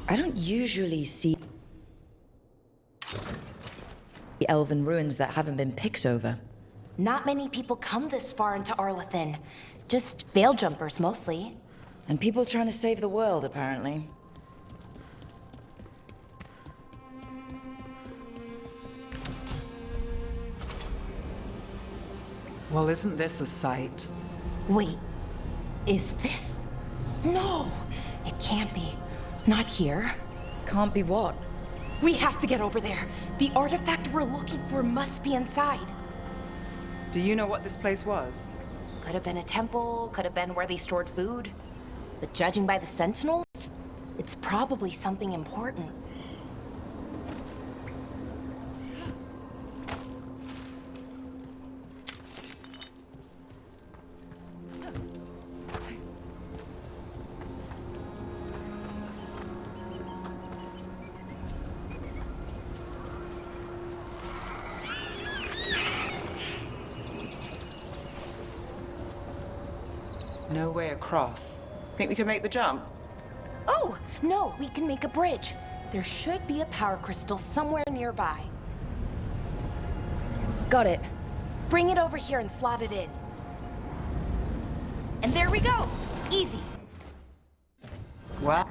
I don't usually see the elven ruins that haven't been picked over.
Not many people come this far into Arlathan. Just veil jumpers, mostly.
And people trying to save the world, apparently.
Well, isn't this a sight?
Wait, is this? No, it can't be. Not here.
Can't be what?
We have to get over there. The artifact we're looking for must be inside.
Do you know what this place was?
Could have been a temple, could have been where they stored food. But judging by the sentinels, it's probably something important.
No way across. Think we can make the jump?
Oh, no, we can make a bridge. There should be a power crystal somewhere nearby.
Got it.
Bring it over here and slot it in. And there we go! Easy.
What?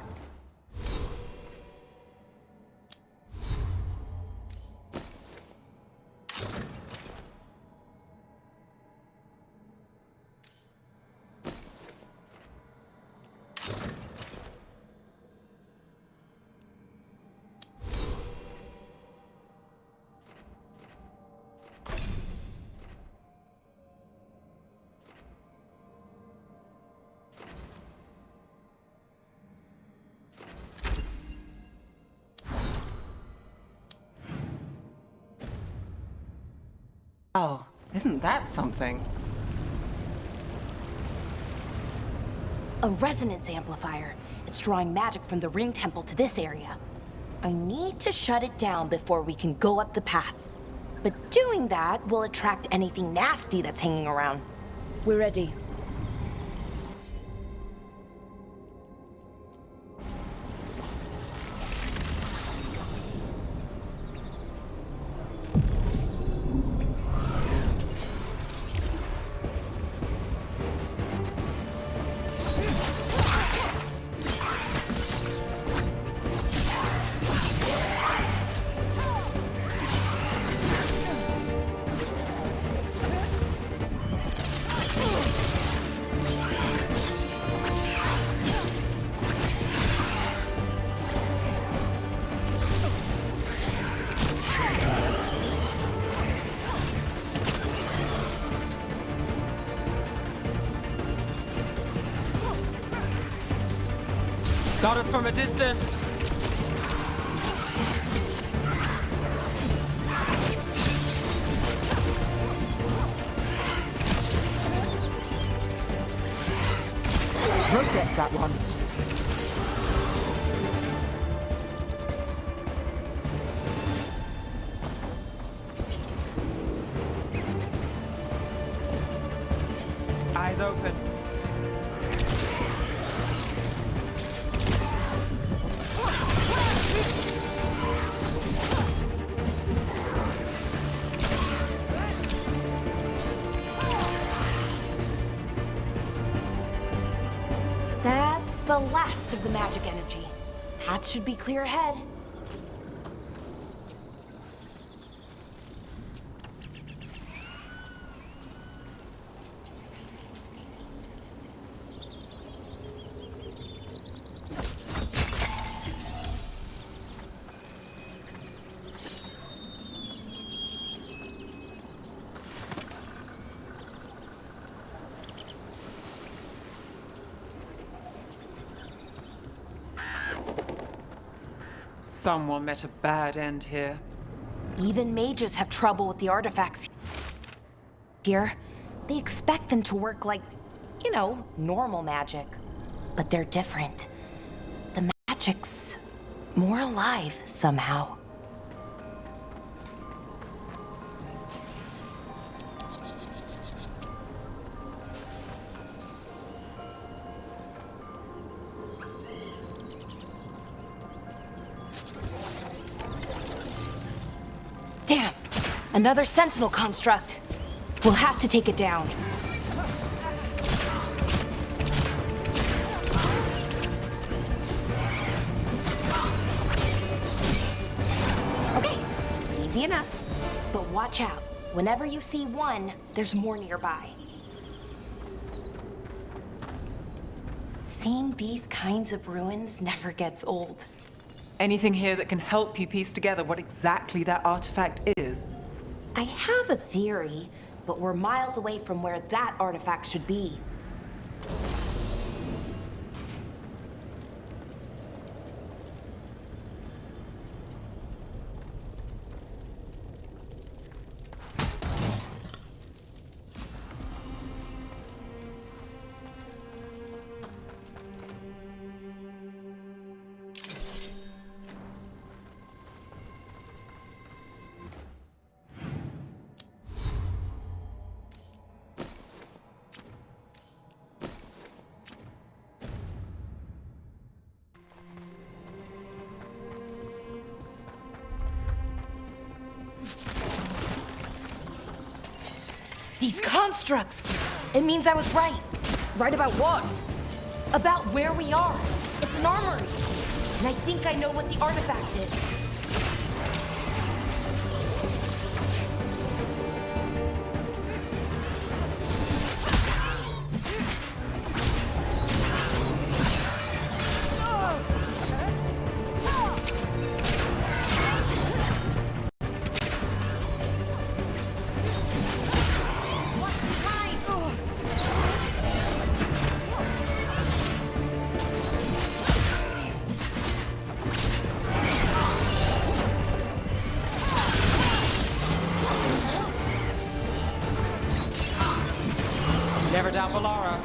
Oh, isn't that something?
A resonance amplifier. It's drawing magic from the ring temple to this area. I need to shut it down before we can go up the path. But doing that will attract anything nasty that's hanging around.
We're ready.
Got us from a distance. Rope gets that one. Eyes open.
That's the last of the magic energy. Path should be clear ahead.
Someone met a bad end here.
Even mages have trouble with the artifacts here. They expect them to work like, you know, normal magic. But they're different. The magic's more alive somehow. Damn! Another sentinel construct. We'll have to take it down. Okay, easy enough. But watch out. Whenever you see one, there's more nearby. Seeing these kinds of ruins never gets old.
Anything here that can help you piece together what exactly that artifact is?
I have a theory, but we're miles away from where that artifact should be. These constructs! It means I was right.
Right about what?
About where we are. It's an armory. And I think I know what the artifact is.
Never doubt Valara.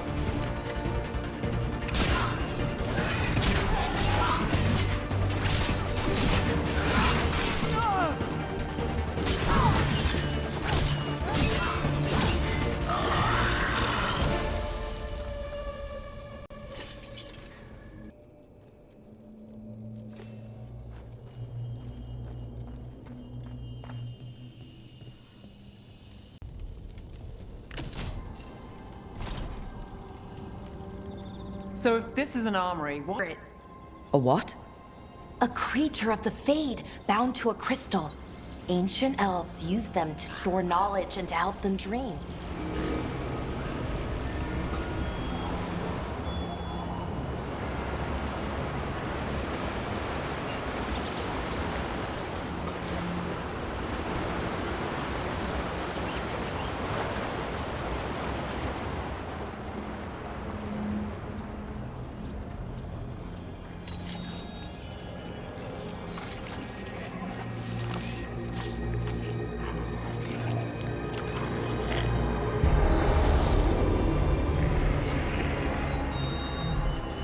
So if this is an armory, what?
A what?
A creature of the Fade, bound to a crystal. Ancient elves used them to store knowledge and to help them dream.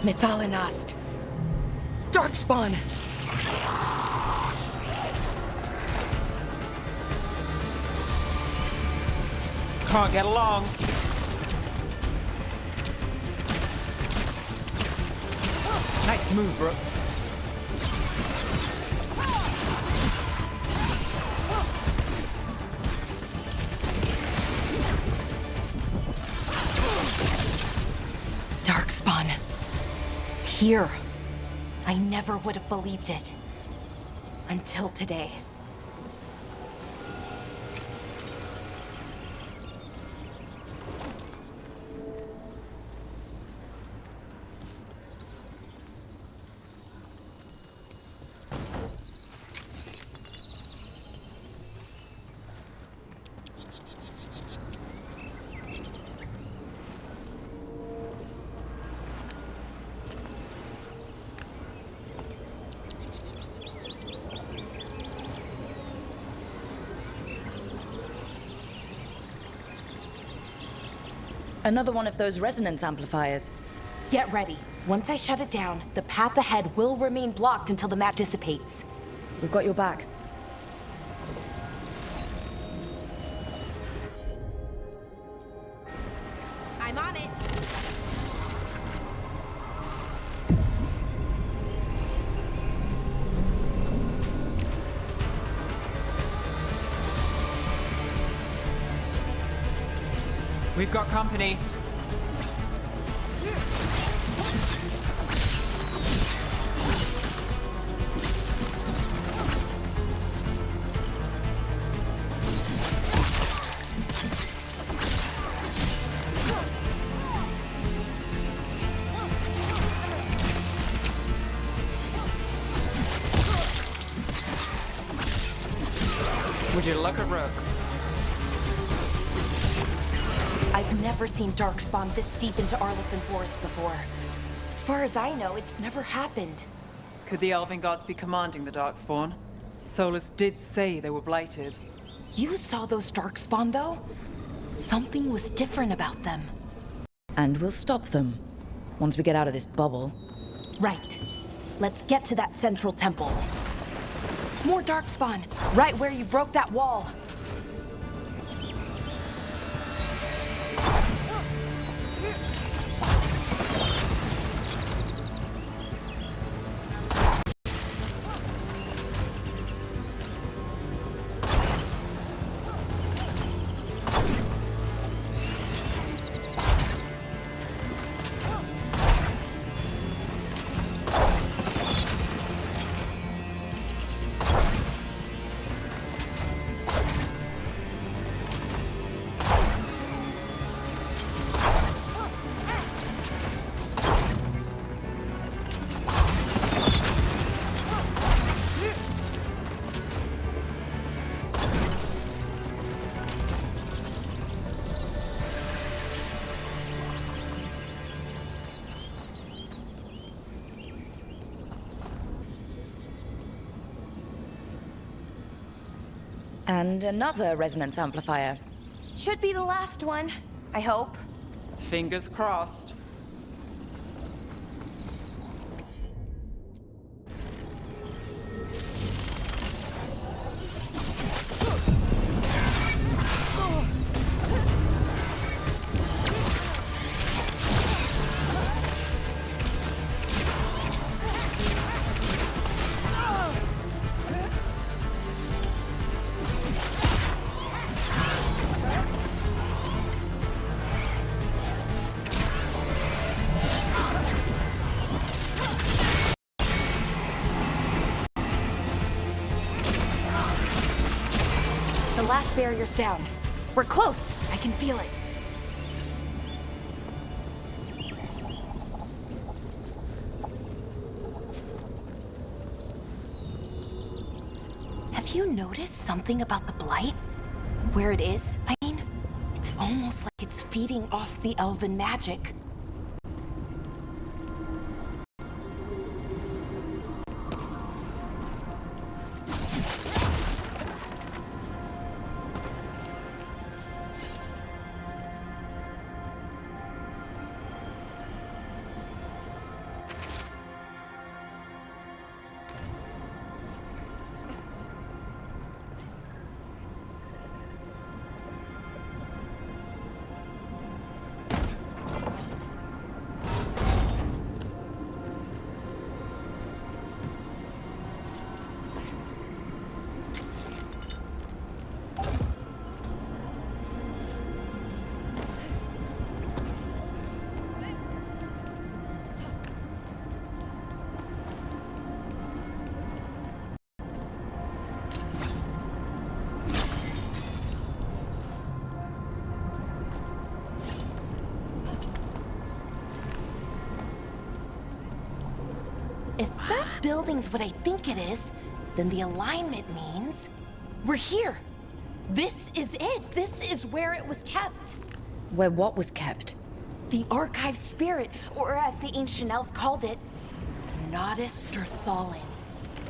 Methalinast. Darkspawn.
Can't get along. Nice move, Brooke.
Darkspawn. Here. I never would have believed it. Until today.
Another one of those resonance amplifiers.
Get ready. Once I shut it down, the path ahead will remain blocked until the mat dissipates.
We've got your back.
I'm on it.
We've got company. Would you look at Rook?
I've never seen Darkspawn this deep into Arlothan Forest before. As far as I know, it's never happened.
Could the Elven Gods be commanding the Darkspawn? Solus did say they were blighted.
You saw those Darkspawn, though? Something was different about them.
And we'll stop them. Once we get out of this bubble.
Right. Let's get to that central temple. More Darkspawn, right where you broke that wall.
And another resonance amplifier.
Should be the last one, I hope.
Fingers crossed.
The last barrier's down. We're close. I can feel it. Have you noticed something about the Blight? Where it is, I mean? It's almost like it's feeding off the elven magic. If that building's what I think it is, then the alignment means we're here. This is it. This is where it was kept.
Where what was kept?
The archive spirit, or as the ancient elves called it, Nodus Derthalin.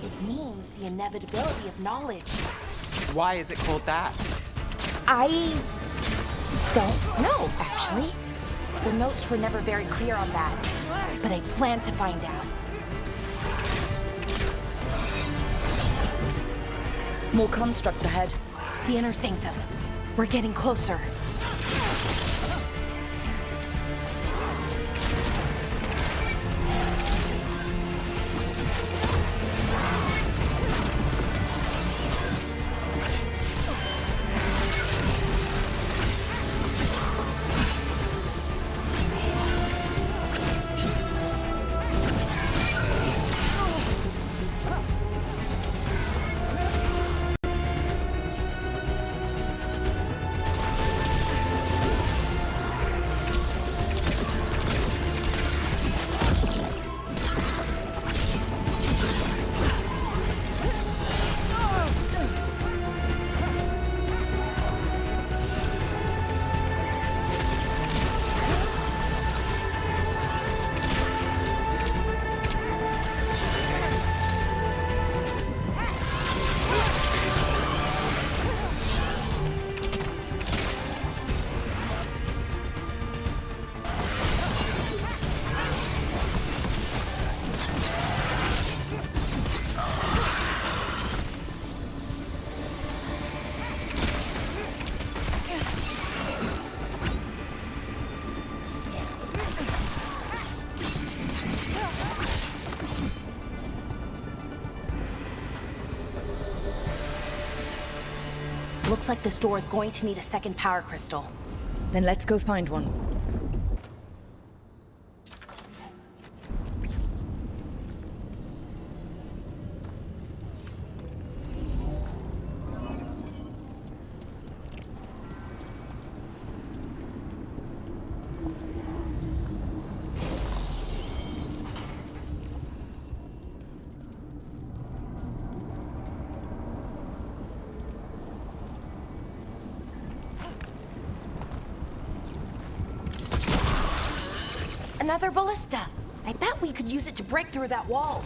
It means the inevitability of knowledge.
Why is it called that?
I don't know, actually. The notes were never very clear on that, but I plan to find out.
More constructs ahead.
The inner sanctum. We're getting closer. Looks like this door is going to need a second power crystal.
Then let's go find one.
Another ballista. I bet we could use it to break through that wall.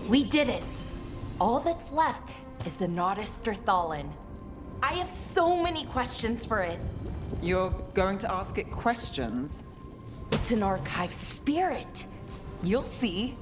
We did it! All that's left is the Nodus Thallen. I have so many questions for it.
You're going to ask it questions?
It's an archive spirit. You'll see.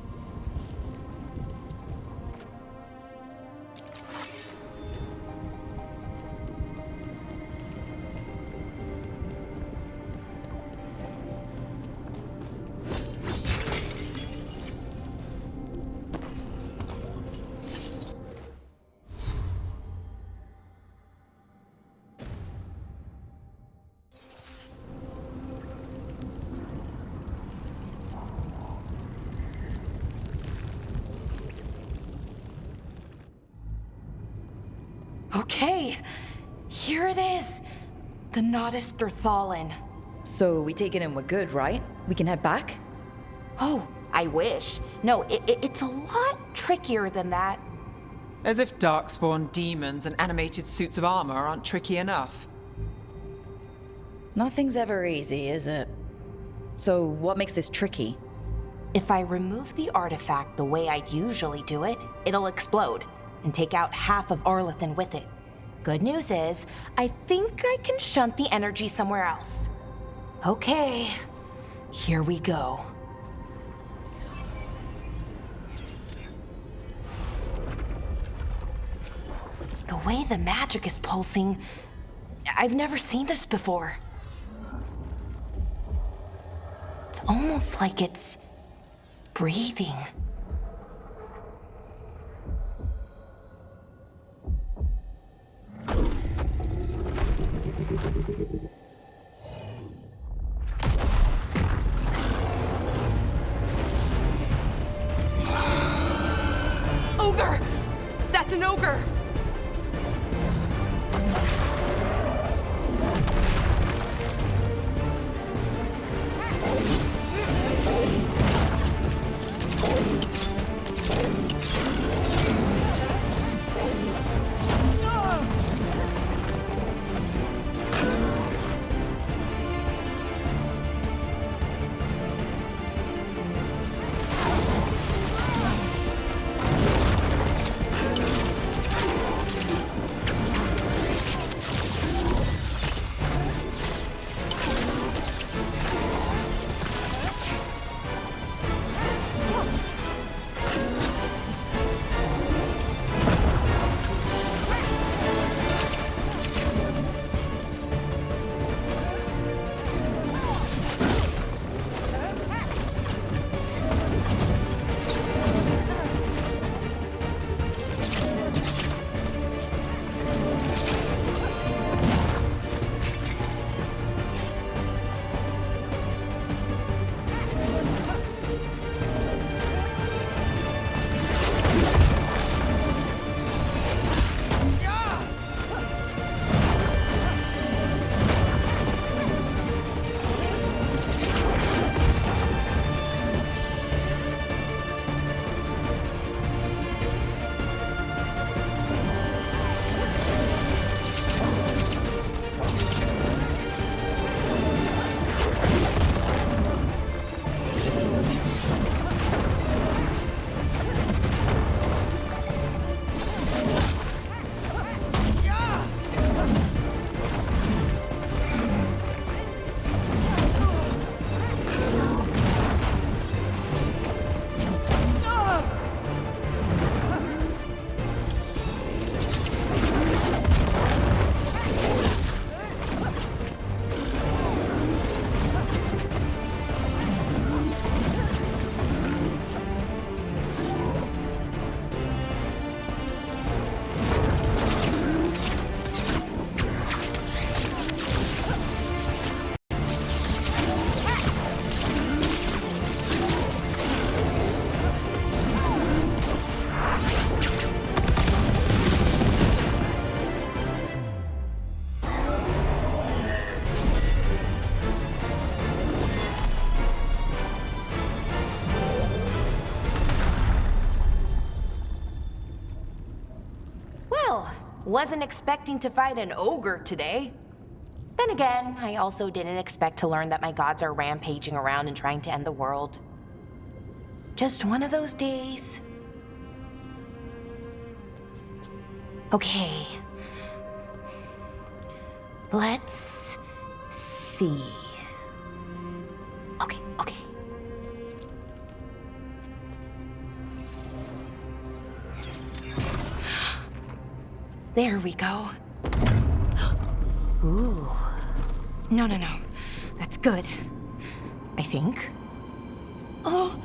Okay, here it is. The Nodus Thallen.
So we take it and we're good, right? We can head back?
Oh, I wish. No, it's a lot trickier than that.
As if darkspawn demons and animated suits of armor aren't tricky enough.
Nothing's ever easy, is it? So what makes this tricky?
If I remove the artifact the way I'd usually do it, it'll explode and take out half of Arlethan with it. Good news is, I think I can shunt the energy somewhere else. Okay, here we go. The way the magic is pulsing, I've never seen this before. It's almost like it's breathing.
Ogre! That's an ogre!
Wasn't expecting to fight an ogre today. Then again, I also didn't expect to learn that my gods are rampaging around and trying to end the world. Just one of those days. Okay. Let's see. Okay. There we go. Ooh. No. That's good. I think. Oh.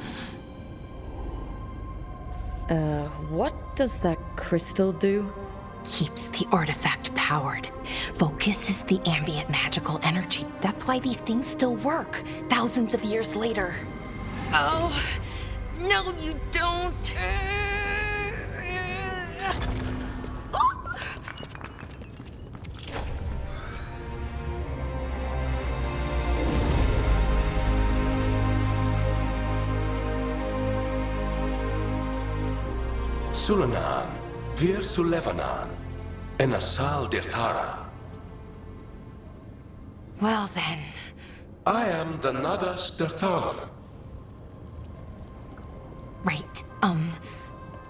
What does that crystal do?
Keeps the artifact powered. Focuses the ambient magical energy. That's why these things still work, thousands of years later.
Oh, no, you don't.
Sulanan, Vir Sulevanan, and Asal Dirthara.
Well then.
I am the Nadas Dirthalan.
Right,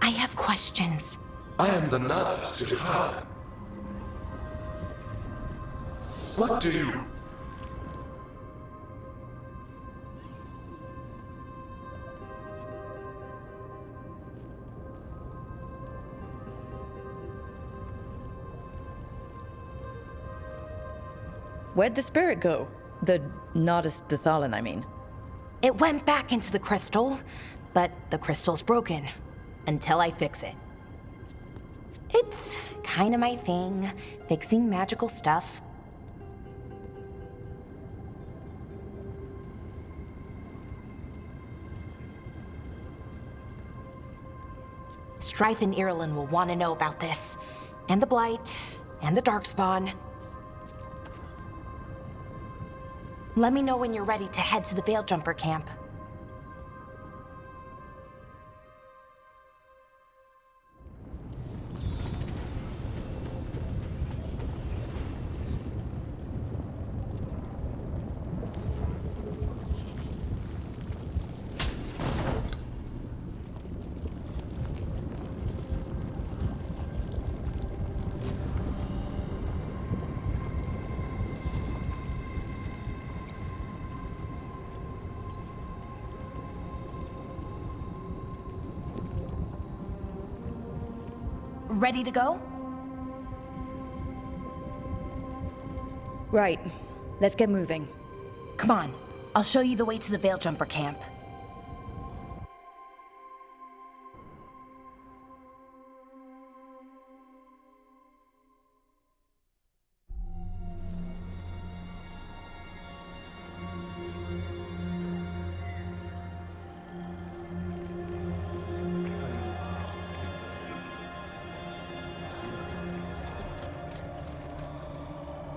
I have questions.
I am the Nadas Dirthalan. What do you...
Where'd the spirit go? The Nodus Dathalan, I mean.
It went back into the crystal, but the crystal's broken. Until I fix it. It's kinda my thing, fixing magical stuff. Strife and Irulan will want to know about this. And the Blight, and the Darkspawn. Let me know when you're ready to head to the Veil Jumper camp. Ready to go?
Right. Let's get moving.
Come on. I'll show you the way to the Veil Jumper camp.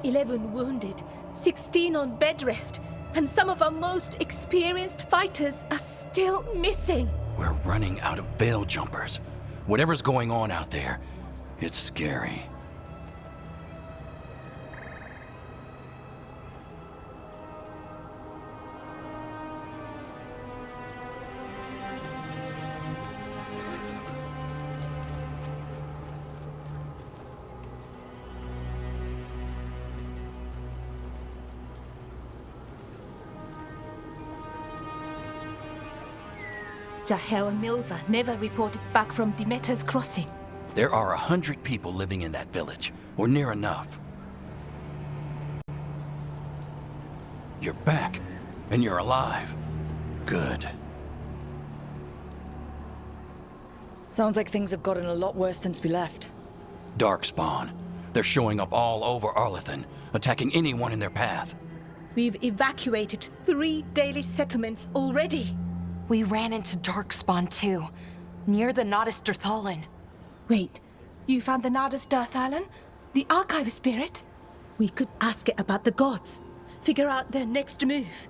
"11 wounded, 16 on bed rest, and some of our most experienced fighters are still missing."
We're running out of veil jumpers. Whatever's going on out there, it's scary.
Jahel and Milva never reported back from Demeter's crossing.
There are 100 people living in that village, or near enough. You're back, and you're alive. Good.
Sounds like things have gotten a lot worse since we left.
Darkspawn. They're showing up all over Arlathan, attacking anyone in their path.
We've evacuated 3 daily settlements already.
We ran into Darkspawn too, near the Nodus Dirthalan.
Wait, you found the Nodus Dirthalan? The archive spirit? We could ask it about the gods. Figure out their next move.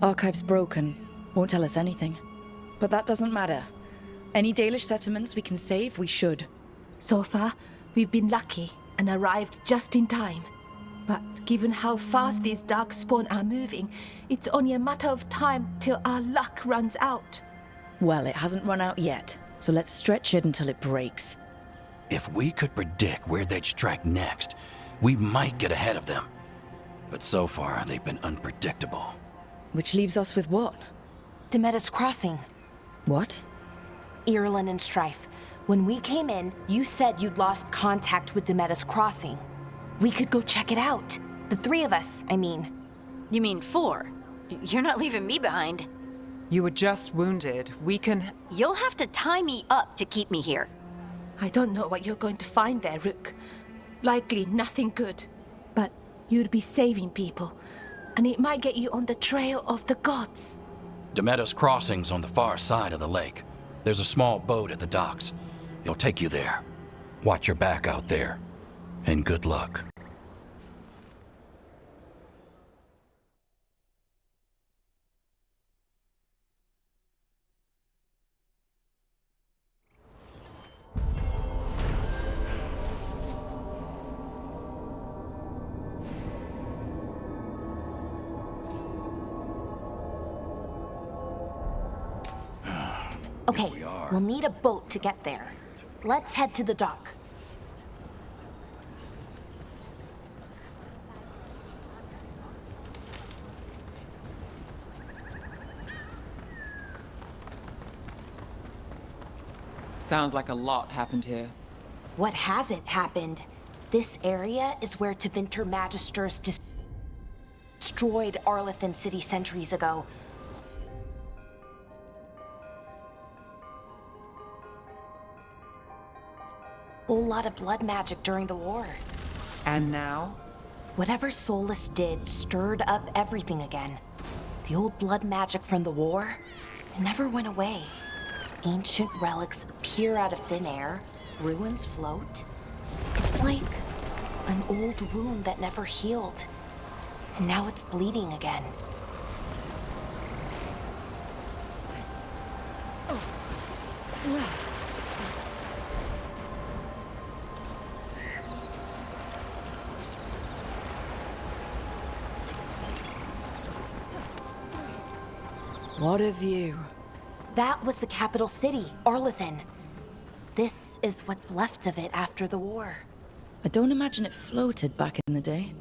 Archive's broken. Won't tell us anything. But that doesn't matter. Any Dalish settlements we can save, we should.
So far, we've been lucky and arrived just in time. But Given how fast these darkspawn are moving, it's only a matter of time till our luck runs out.
Well, it hasn't run out yet, so let's stretch it until it breaks.
If we could predict where they'd strike next, we might get ahead of them. But so far, they've been unpredictable.
Which leaves us with what?
Demetis Crossing.
What?
Irulan and Strife. When we came in, you said you'd lost contact with Demetis Crossing. We could go check it out. The three of us, I mean.
You mean 4? You're not leaving me behind.
You were just wounded. We can...
You'll have to tie me up to keep me here.
I don't know what you're going to find there, Rook. Likely nothing good. But you'd be saving people, and it might get you on the trail of the gods.
Demetis Crossing's on the far side of the lake. There's a small boat at the docks. It'll take you there. Watch your back out there. And good luck.
Okay, we'll need a boat to get there. Let's head to the dock.
Sounds like a lot happened here.
What hasn't happened? This area is where Tevinter Magisters destroyed Arlathan City centuries ago. Whole lot of blood magic during the war.
And now?
Whatever Solus did stirred up everything again. The old blood magic from the war never went away. Ancient relics appear out of thin air, ruins float. It's like an old wound that never healed, and now it's bleeding again.
What a view.
That was the capital city, Arlathan. This is what's left of it after the war.
I don't imagine it floated back in the day.